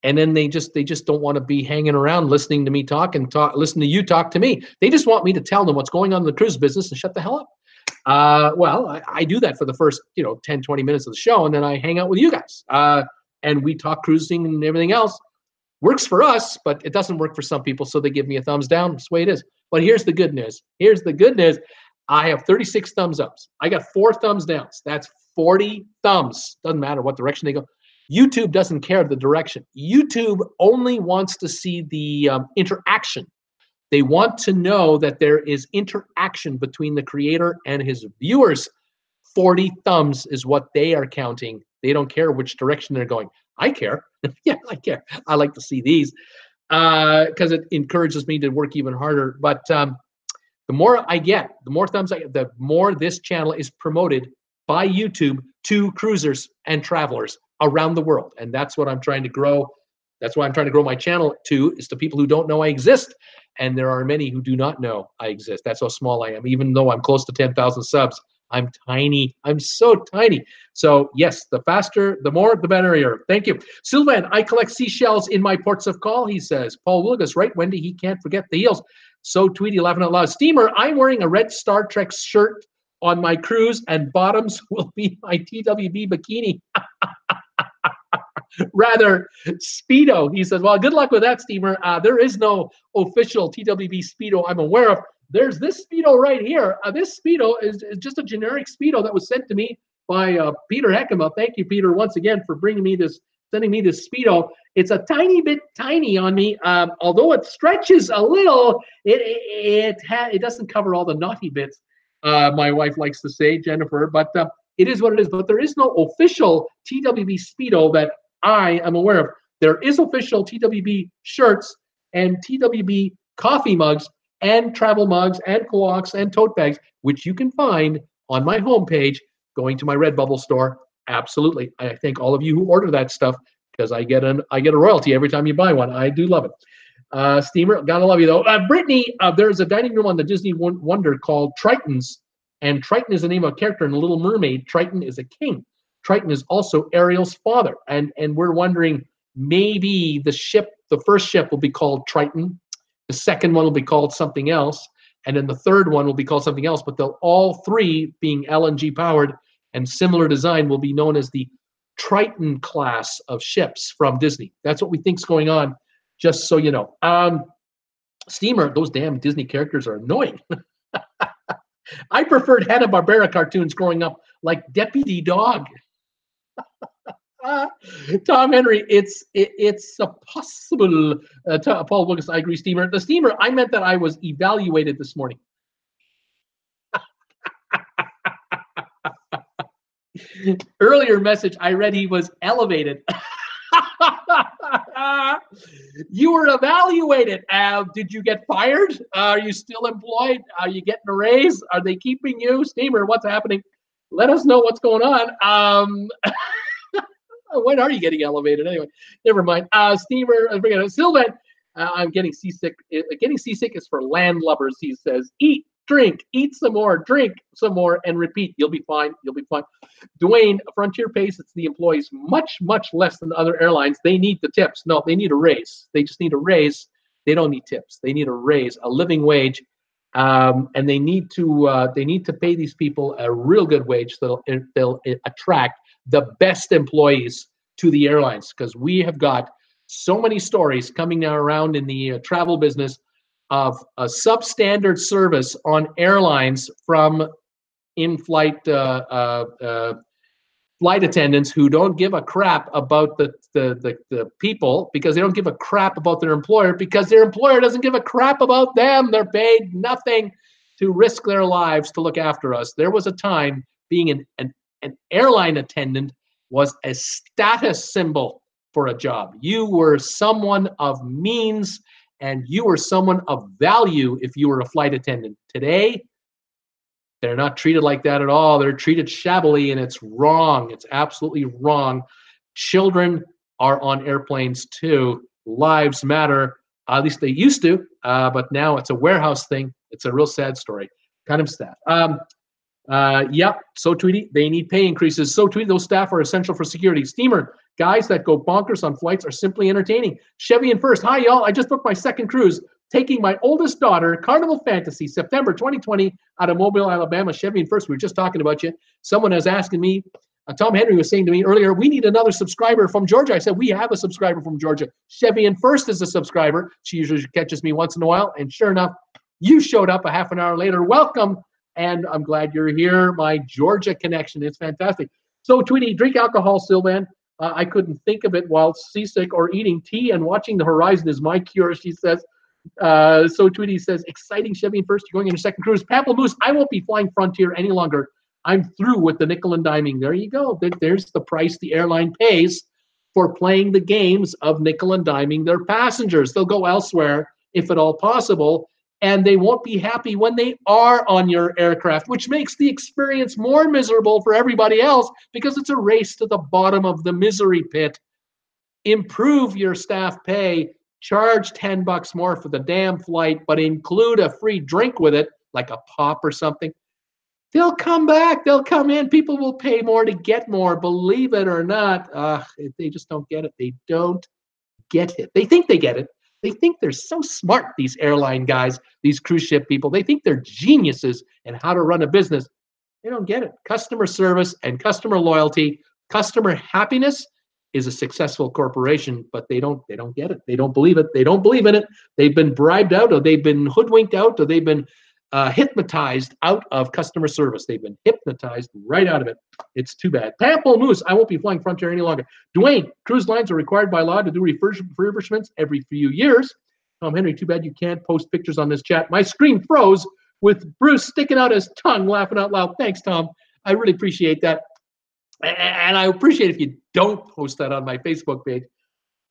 and then they just don't want to be hanging around listening to me talk and listen to you talk to me. They just want me to tell them what's going on in the cruise business and shut the hell up. Well, I do that for the first 10, 20 minutes of the show, and then I hang out with you guys, and we talk cruising and everything else. Works for us, but it doesn't work for some people, so they give me a thumbs down. That's the way it is. But here's the good news. Here's the good news. I have 36 thumbs ups. I got 4 thumbs downs. That's 40 thumbs. Doesn't matter what direction they go. YouTube doesn't care the direction. YouTube only wants to see the interaction. They want to know that there is interaction between the creator and his viewers. 40 thumbs is what they are counting. They don't care which direction they're going. I care. Yeah, I care. I like to see these because it encourages me to work even harder. But the more I get, the more thumbs I get, the more this channel is promoted by YouTube to cruisers and travelers around the world. And that's what I'm trying to grow. That's why I'm trying to grow my channel to, is to people who don't know I exist. And there are many who do not know I exist. That's how small I am. Even though I'm close to 10,000 subs, I'm tiny. I'm so tiny. So yes, the faster, the more, the better. Thank you. Sylvan, I collect seashells in my ports of call, he says. Paul Wilgus, right, Wendy? He can't forget the heels. So Tweety, laughing out loud. Steamer, I'm wearing a red Star Trek shirt on my cruise, and bottoms will be my TWB bikini. Rather, Speedo. He says, well, good luck with that, Steamer. There is no official TWB Speedo I'm aware of. There's this Speedo right here. This Speedo is just a generic Speedo that was sent to me by Peter Heckema. Thank you, Peter, once again for bringing me this, sending me this Speedo. It's a tiny bit tiny on me. Although it stretches a little, it doesn't cover all the naughty bits, my wife likes to say, Jennifer, but it is what it is. But there is no official TWB Speedo that I am aware of. There is official TWB shirts and TWB coffee mugs and travel mugs and cloaks and tote bags, which you can find on my homepage going to my RedBubble store. Absolutely. I thank all of you who order that stuff because I get a royalty every time you buy one. I do love it. Steamer, gotta love you though. Brittany, there's a dining room on the Disney Wonder called Triton's, and Triton is the name of a character in Little Mermaid. Triton is a king. Triton is also Ariel's father, and we're wondering maybe the ship the first ship will be called Triton. The second one will be called something else. And then the third one will be called something else. But they'll all three, being LNG powered and similar design, will be known as the Triton class of ships from Disney. That's what we think's going on, just so you know. Steamer, those damn Disney characters are annoying. I preferred Hanna-Barbera cartoons growing up, like Deputy Dog. Tom Henry, it's a possible. Paul Wilkes, I agree. Steamer, the steamer. I meant that I was evaluated this morning. Earlier message I read, he was elevated. You were evaluated. Did you get fired? Are you still employed? Are you getting a raise? Are they keeping you? Steamer, what's happening? Let us know what's going on. When are you getting elevated? Anyway, never mind. Steamer, Sylvan, I'm getting seasick. Getting seasick is for landlubbers, he says. Eat, drink, eat some more, drink some more, and repeat. You'll be fine. You'll be fine. Dwayne, Frontier pays its the employees much, much less than other airlines. They need the tips. No, they need a raise. They just need a raise. They don't need tips. They need a raise, a living wage, and they need to pay these people a real good wage so they'll attract the best employees to the airlines, because we have got so many stories coming now around in the travel business of a substandard service on airlines from in-flight flight attendants who don't give a crap about the people, because they don't give a crap about their employer, because their employer doesn't give a crap about them. They're paid nothing to risk their lives to look after us. There was a time being an airline attendant was a status symbol for a job. You were someone of means, and you were someone of value if you were a flight attendant. Today, they're not treated like that at all. They're treated shabbily, and it's wrong. It's absolutely wrong. Children are on airplanes too. Lives matter. At least they used to, but now it's a warehouse thing. It's a real sad story. Kind of sad. Yep, so Tweety, they need pay increases. So Tweety, those staff are essential for security. Steamer, guys that go bonkers on flights are simply entertaining. Chevy and First, hi y'all, I just booked my second cruise, taking my oldest daughter, Carnival Fantasy, September 2020, out of Mobile, Alabama. Chevy and First, we were just talking about you. Someone was asking me, Tom Henry was saying to me earlier, we need another subscriber from Georgia. I said, we have a subscriber from Georgia. Chevy and First is a subscriber. She usually catches me once in a while, and sure enough, you showed up a half an hour later. Welcome. And I'm glad you're here. My Georgia connection is fantastic. So, Tweety, drink alcohol, Sylvan. I couldn't think of it while seasick or eating tea, and watching the horizon is my cure, she says. So, Tweety says, exciting, Chevy and First. You're going on your second cruise. Pamplemousse, I won't be flying Frontier any longer. I'm through with the nickel and diming. There you go. There's the price the airline pays for playing the games of nickel and diming their passengers. They'll go elsewhere, if at all possible, and they won't be happy when they are on your aircraft, which makes the experience more miserable for everybody else, because it's a race to the bottom of the misery pit. Improve your staff pay, charge $10 more for the damn flight, but include a free drink with it, like a pop or something. They'll come back, they'll come in, people will pay more to get more, believe it or not. They just don't get it. They don't get it. They think they get it. They think they're so smart, these airline guys, these cruise ship people. They think they're geniuses in how to run a business. They don't get it. Customer service and customer loyalty, customer happiness is a successful corporation, but they don't get it. They don't believe it. They don't believe in it. They've been bribed out, or they've been hoodwinked out, or they've been hypnotized out of customer service. They've been hypnotized right out of it. It's too bad. Pamplemousse, I won't be flying Frontier any longer. Dwayne, cruise lines are required by law to do refurbishments every few years. Tom Henry, too bad you can't post pictures on this chat. My screen froze with Bruce sticking out his tongue, laughing out loud. Thanks, Tom. I really appreciate that. And I appreciate if you don't post that on my Facebook page.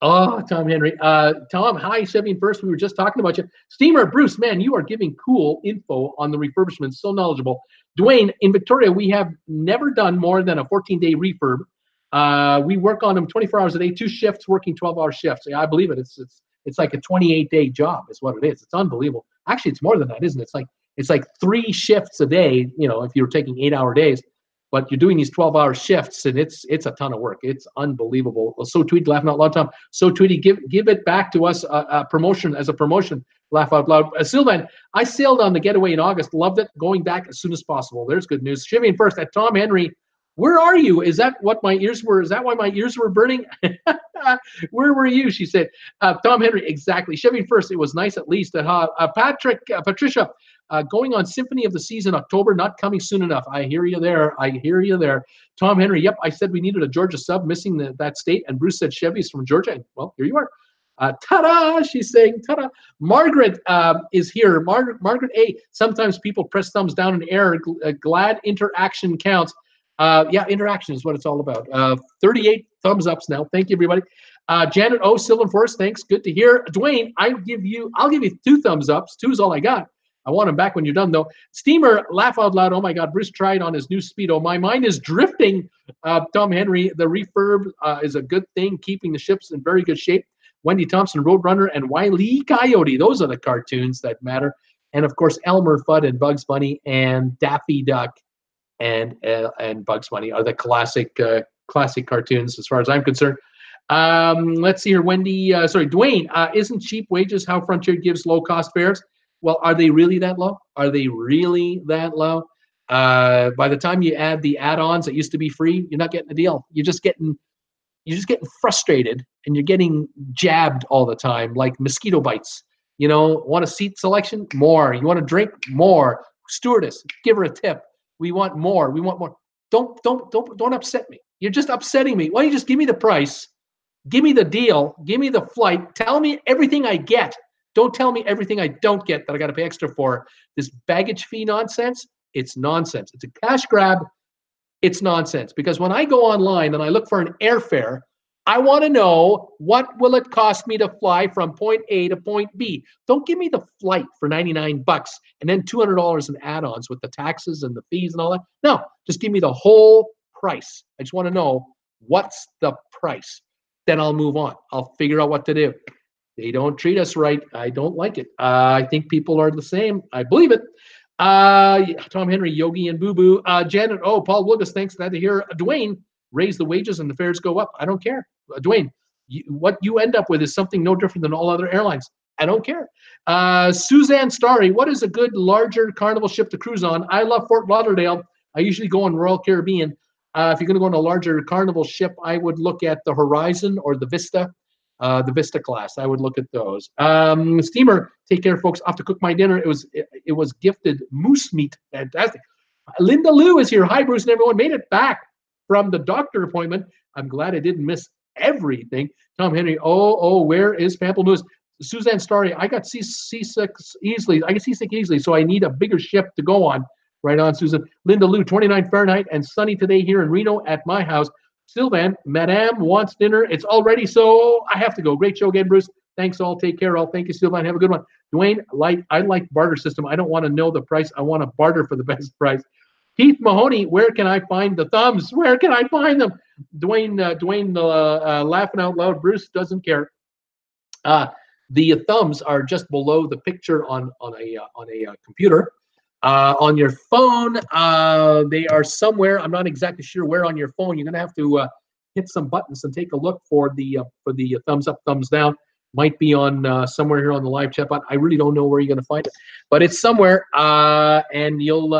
Oh, Tom Henry. Tom, hi, Chevy and First. We were just talking about you. Steamer, Bruce, man, you are giving cool info on the refurbishment. So knowledgeable. Dwayne, in Victoria, we have never done more than a 14-day refurb. We work on them 24 hours a day, 2 shifts, working 12-hour shifts. Yeah, I believe it. It's like a 28-day job is what it is. It's unbelievable. Actually, it's more than that, isn't it? It's like 3 shifts a day, you know, if you're taking 8-hour days. but you're doing these 12-hour shifts, and it's a ton of work. It's unbelievable. Well, so Tweety, laughing out loud, Tom. So Tweety, give it back to us, a promotion, laugh out loud. Sylvan, I sailed on the getaway in August, loved it, going back as soon as possible. There's good news. Shivian first, at Tom Henry, where are you? Is that what my ears were? Is that why my ears were burning? Where were you? She said. Tom Henry, exactly. Chevy first, it was nice at least. Patricia, going on Symphony of the Seas in October, not coming soon enough. I hear you there. I hear you there. Tom Henry, yep, I said we needed a Georgia sub, missing that state, and Bruce said Chevy's from Georgia. And, well, here you are. Ta-da, she's saying, ta-da. Margaret is here. Margaret A, sometimes people press thumbs down in air. Glad interaction counts. Yeah, interaction is what it's all about. 38 thumbs ups now. Thank you, everybody. Janet O, Sylvan Forest, thanks. Good to hear. Dwayne, I'll give you 2 thumbs ups. 2 is all I got. I want them back when you're done, though. Steamer, laugh out loud. Oh, my God. Bruce tried on his new Speedo. My mind is drifting. Tom Henry, the refurb is a good thing, keeping the ships in very good shape. Wendy Thompson, Roadrunner, and Wile E. Coyote. Those are the cartoons that matter. And, of course, Elmer Fudd and Bugs Bunny and Daffy Duck and Bugs Bunny are the classic cartoons as far as I'm concerned. Let's see here. Dwayne, isn't cheap wages how Frontier gives low-cost fares? Well, are they really that low? Are they really that low? By the time you add the add-ons that used to be free, you're not getting a deal. You're just getting frustrated, and you're getting jabbed all the time, like mosquito bites. You know, want a seat selection? More. You want a drink? More. Stewardess, give her a tip. We want more. We want more. Don't upset me. You're just upsetting me. Why don't you just give me the price? Give me the deal. Give me the flight. Tell me everything I get. Don't tell me everything I don't get that I got to pay extra for. This baggage fee nonsense, it's nonsense. It's a cash grab. It's nonsense. Because when I go online and I look for an airfare, I want to know what will it cost me to fly from point A to point B. Don't give me the flight for $99 and then $200 in add-ons with the taxes and the fees and all that. No, just give me the whole price. I just want to know what's the price. Then I'll move on. I'll figure out what to do. They don't treat us right. I don't like it. I think people are the same. I believe it. Tom Henry, Yogi, and Boo Boo. Janet, Paul Wilgus, thanks. Glad to hear. Dwayne, raise the wages and the fares go up. I don't care. Dwayne, what you end up with is something no different than all other airlines. I don't care. Suzanne Starry, what is a good larger Carnival ship to cruise on? I love Fort Lauderdale. I usually go on Royal Caribbean. If you're going to go on a larger Carnival ship, I would look at the Horizon or the Vista class. I would look at those. Steamer, take care, folks. Off to cook my dinner. It was gifted moose meat. Fantastic. Linda Lou is here. Hi, Bruce and everyone. Made it back from the doctor appointment. I'm glad I didn't miss everything. Tom Henry, where is Pamplemousse? Suzanne Starry, I got seasick easily. I get seasick easily, so I need a bigger ship to go on. Right on, Susan. Linda Lou, 29 Fahrenheit and sunny today here in Reno at my house. Sylvan, Madame wants dinner. It's all ready, so I have to go. Great show again, Bruce. Thanks all. Take care all. Thank you, Sylvan. Have a good one. Dwayne, I like barter system. I don't want to know the price. I want to barter for the best price. Keith Mahoney, where can I find the thumbs? Where can I find them? Dwayne, laughing out loud. Bruce doesn't care. The thumbs are just below the picture on a computer. On your phone, they are somewhere. I'm not exactly sure where on your phone. You're gonna have to hit some buttons and take a look for the thumbs up, thumbs down. Might be on somewhere here on the live chat button. I really don't know where you're gonna find it, but it's somewhere, and you'll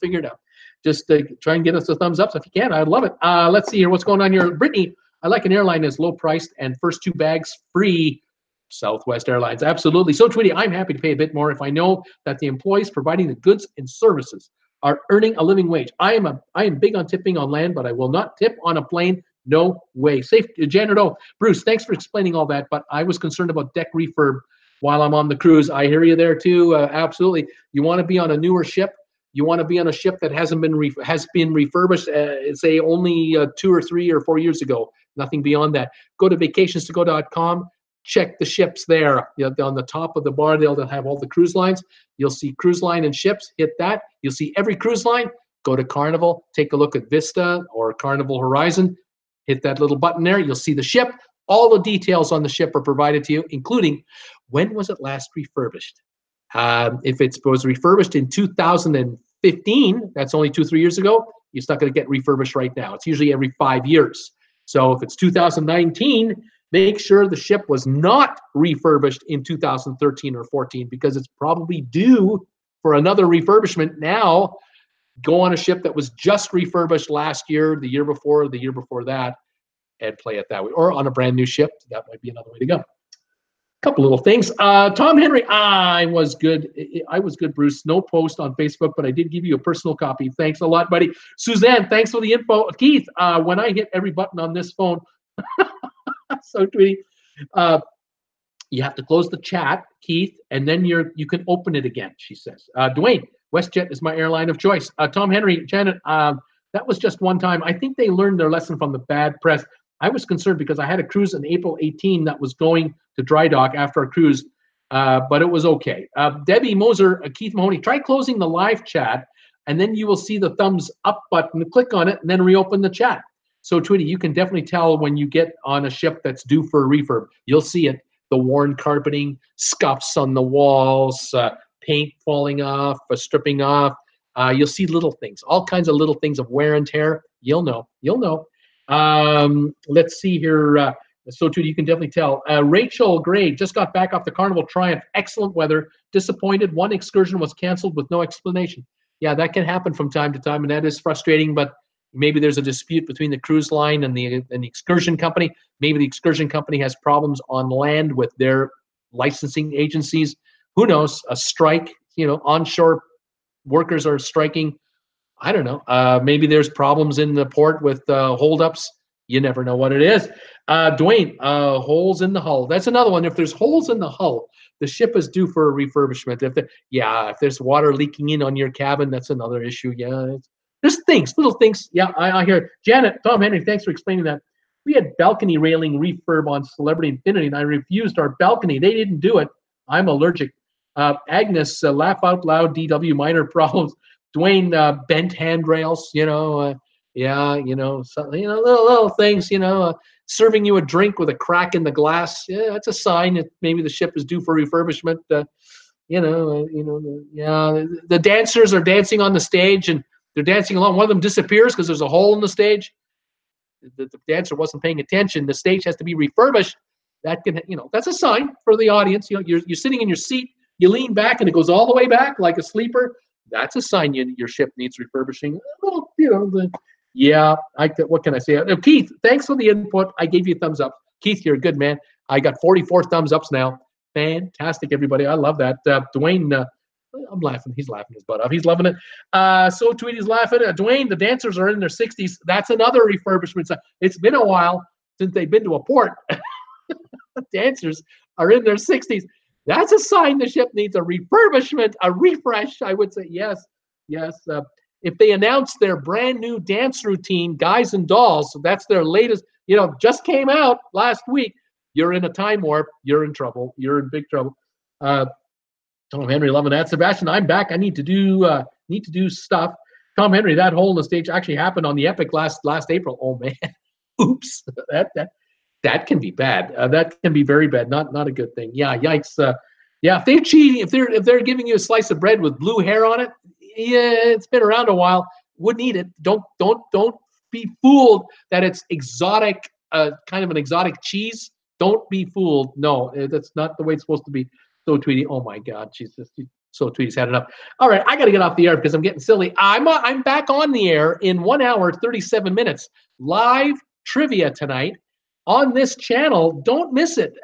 figure it out. Just try and get us the thumbs ups if you can. I'd love it. Let's see here. What's going on here? Brittany, I like an airline that's low priced and first 2 bags free. Southwest Airlines, absolutely. So, Tweety, I'm happy to pay a bit more if I know that the employees providing the goods and services are earning a living wage. I am big on tipping on land, but I will not tip on a plane. No way. Safe, Janet O. Bruce, thanks for explaining all that, but I was concerned about deck refurb while I'm on the cruise. I hear you there too. Absolutely. You want to be on a newer ship. You want to be on a ship that has been refurbished, say only 2 or 3 or 4 years ago. Nothing beyond that. Go to vacationstogo.com. Check the ships there. On the top of the bar, they'll have all the cruise lines. You'll see cruise line and ships. Hit that. You'll see every cruise line. Go to Carnival. Take a look at Vista or Carnival Horizon. Hit that little button there. You'll see the ship. All the details on the ship are provided to you, including when was it last refurbished. If it was refurbished in 2015, 15, that's only 2-3 years ago, it's not going to get refurbished right now. It's usually every 5 years. So if it's 2019, make sure the ship was not refurbished in 2013 or 14 because it's probably due for another refurbishment now. Go on a ship that was just refurbished last year, the year before that, and play it that way. Or on a brand new ship, that might be another way to go. Couple little things. Tom Henry, I was good, Bruce. No post on Facebook, but I did give you a personal copy. Thanks a lot, buddy. Suzanne, thanks for the info. Keith, when I hit every button on this phone, so Tweety, you have to close the chat, Keith, and then you can open it again, she says. Dwayne, WestJet is my airline of choice. Tom Henry, Janet, that was just one time. I think they learned their lesson from the bad press. I was concerned because I had a cruise in April 18 that was going to dry dock after a cruise, but it was okay. Debbie Moser, Keith Mahoney, try closing the live chat, and then you will see the thumbs up button. Click on it, and then reopen the chat. So, Tweety, you can definitely tell when you get on a ship that's due for a refurb. You'll see it. The worn carpeting, scuffs on the walls, paint falling off, stripping off. You'll see little things, all kinds of little things of wear and tear. You'll know. Let's see here. So too, you can definitely tell. Rachel Gray just got back off the Carnival Triumph. Excellent weather. Disappointed. One excursion was canceled with no explanation. Yeah, that can happen from time to time, and that is frustrating. But maybe there's a dispute between the cruise line and the excursion company. Maybe the excursion company has problems on land with their licensing agencies. Who knows? A strike. Onshore workers are striking. I don't know. Maybe there's problems in the port with holdups. You never know what it is. Dwayne, holes in the hull. That's another one. If there's holes in the hull, the ship is due for a refurbishment. If there's water leaking in on your cabin, that's another issue. Yeah, there's little things. Yeah, I hear it. Janet, Tom Henry, thanks for explaining that. We had balcony railing refurb on Celebrity Infinity, and I refused our balcony. They didn't do it. I'm allergic. Agnes, laugh out loud. DW, minor problems. Dwayne, bent handrails. Little things. Serving you a drink with a crack in the glass. Yeah, that's a sign that maybe the ship is due for refurbishment. The dancers are dancing on the stage and they're dancing along. One of them disappears because there's a hole in the stage. The dancer wasn't paying attention. The stage has to be refurbished. That can, that's a sign for the audience. You're sitting in your seat. You lean back and it goes all the way back like a sleeper. That's a sign your ship needs refurbishing. Well, what can I say? Keith, thanks for the input. I gave you a thumbs up. Keith, you're a good man. I got 44 thumbs ups now. Fantastic, everybody. I love that. Dwayne, I'm laughing. He's laughing his butt off. He's loving it. So Tweety's laughing. Dwayne, the dancers are in their 60s. That's another refurbishment. It's been a while since they've been to a port. Dancers are in their 60s. That's a sign the ship needs a refurbishment, a refresh. I would say yes. If they announce their brand new dance routine, Guys and Dolls, so that's their latest, just came out last week. You're in a time warp. You're in trouble. You're in big trouble. Tom Henry, loving that. Sebastian, I'm back. I need to do stuff. Tom Henry, that hole in the stage actually happened on the Epic last April. Oh man, oops. That can be bad. That can be very bad. Not a good thing. Yeah, yikes. If they're cheating, if they're giving you a slice of bread with blue hair on it, yeah, it's been around a while. Wouldn't eat it. Don't be fooled that it's exotic, kind of an exotic cheese. Don't be fooled. No, that's not the way it's supposed to be. So Tweety, oh my God, so Tweety's had enough. All right, I got to get off the air because I'm getting silly. I'm back on the air in 1 hour 37 minutes. Live trivia tonight on this channel. Don't miss it.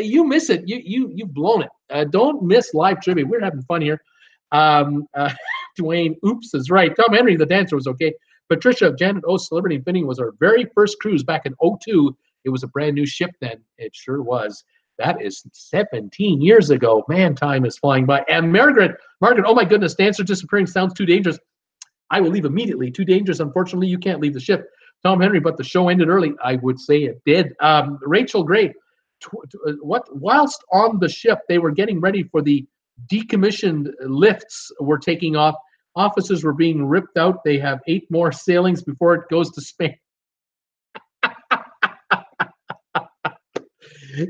You miss it, you've blown it. Don't miss live trivia. We're having fun here. Dwayne, oops, is right. Tom Henry, the dancer, was okay. Patricia, Janet O, Celebrity Infinity was our very first cruise back in 2002. It was a brand new ship then. It sure was. That is 17 years ago. Man, time is flying by. And Margaret, oh my goodness, dancer disappearing sounds too dangerous. I will leave immediately. Too dangerous. Unfortunately, you can't leave the ship. Tom Henry, but the show ended early. I would say it did. Rachel Gray, whilst on the ship, they were getting ready for the decommissioned lifts were taking off. Officers were being ripped out. They have 8 more sailings before it goes to Spain.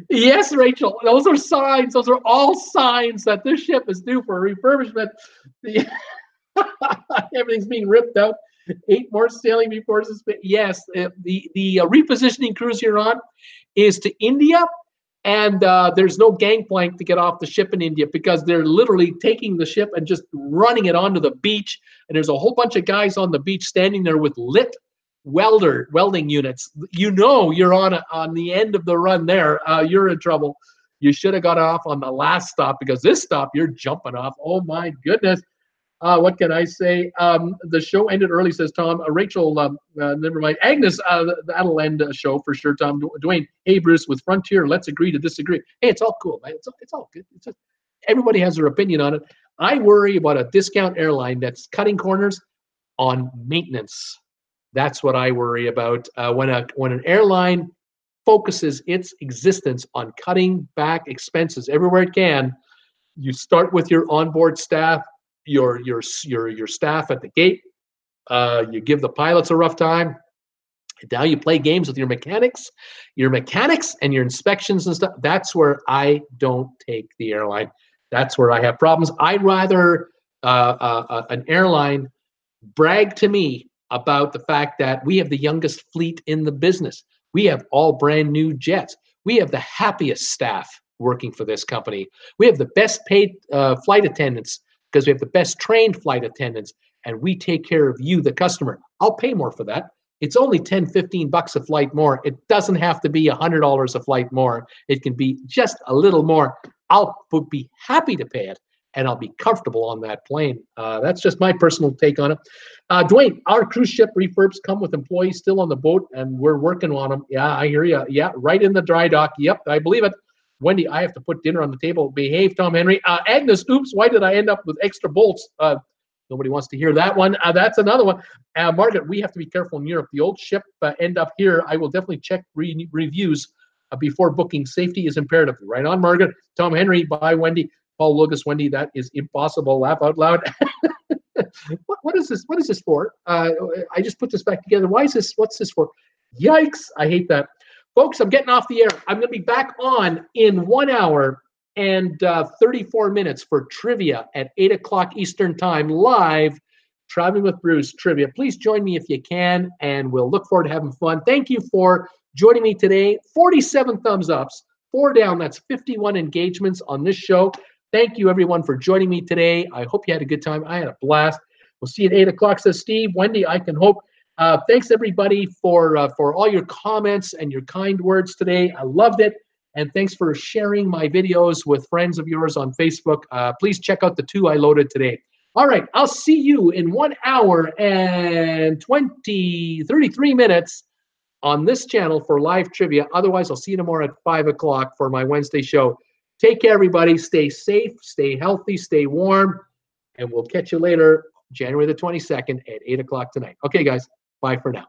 Yes, Rachel, those are signs. Those are all signs that this ship is due for refurbishment. Yeah, Everything's being ripped out. 8 more sailing before suspension. Yes, the repositioning cruise you're on is to India, and there's no gangplank to get off the ship in India because they're literally taking the ship and just running it onto the beach. And there's a whole bunch of guys on the beach standing there with lit welding units. You know you're on the end of the run there. You're in trouble. You should have got off on the last stop because this stop you're jumping off. Oh my goodness. What can I say? The show ended early, says Tom. Rachel, never mind. Agnes, that'll end the show for sure, Tom. Dwayne, hey, Bruce, with Frontier, let's agree to disagree. Hey, it's all cool, man. It's all good. It's just, everybody has their opinion on it. I worry about a discount airline that's cutting corners on maintenance. That's what I worry about. When an airline focuses its existence on cutting back expenses everywhere it can, you start with your onboard staff, your staff at the gate. You give the pilots a rough time. Now you play games with your mechanics and your inspections and stuff. That's where I don't take the airline. That's where I have problems. I'd rather an airline brag to me about the fact that we have the youngest fleet in the business. We have all brand new jets. We have the happiest staff working for this company. We have the best paid flight attendants because we have the best trained flight attendants, and we take care of you, the customer. I'll pay more for that. It's only $10, $15 a flight more. It doesn't have to be $100 a flight more. It can be just a little more. I'll be happy to pay it, and I'll be comfortable on that plane. That's just my personal take on it. Dwayne, our cruise ship refurbs come with employees still on the boat, and we're working on them. Yeah, I hear you. Yeah, right in the dry dock. Yep, I believe it. Wendy, I have to put dinner on the table. Behave, Tom Henry. Agnes, oops, why did I end up with extra bolts? Nobody wants to hear that one. That's another one. Margaret, we have to be careful in Europe. The old ship end up here. I will definitely check reviews before booking. Safety is imperative. Right on, Margaret. Tom Henry, bye, Wendy. Paul Lucas, Wendy, that is impossible. Laugh out loud. What is this? What is this for? I just put this back together. Why is this? What's this for? Yikes. I hate that. Folks, I'm getting off the air. I'm going to be back on in 1 hour and 34 minutes for trivia at 8 o'clock Eastern Time, live, Traveling with Bruce trivia. Please join me if you can, and we'll look forward to having fun. Thank you for joining me today. 47 thumbs ups, 4 down. That's 51 engagements on this show. Thank you, everyone, for joining me today. I hope you had a good time. I had a blast. We'll see you at 8 o'clock, says Steve. Wendy, I can hope. Thanks, everybody, for all your comments and your kind words today. I loved it. And thanks for sharing my videos with friends of yours on Facebook. Please check out the 2 I loaded today. All right, I'll see you in 1 hour and 33 minutes on this channel for live trivia. Otherwise, I'll see you tomorrow at 5 o'clock for my Wednesday show. Take care, everybody. Stay safe, stay healthy, stay warm, and we'll catch you later, January the 22nd at 8 o'clock tonight. Okay, guys. Bye for now.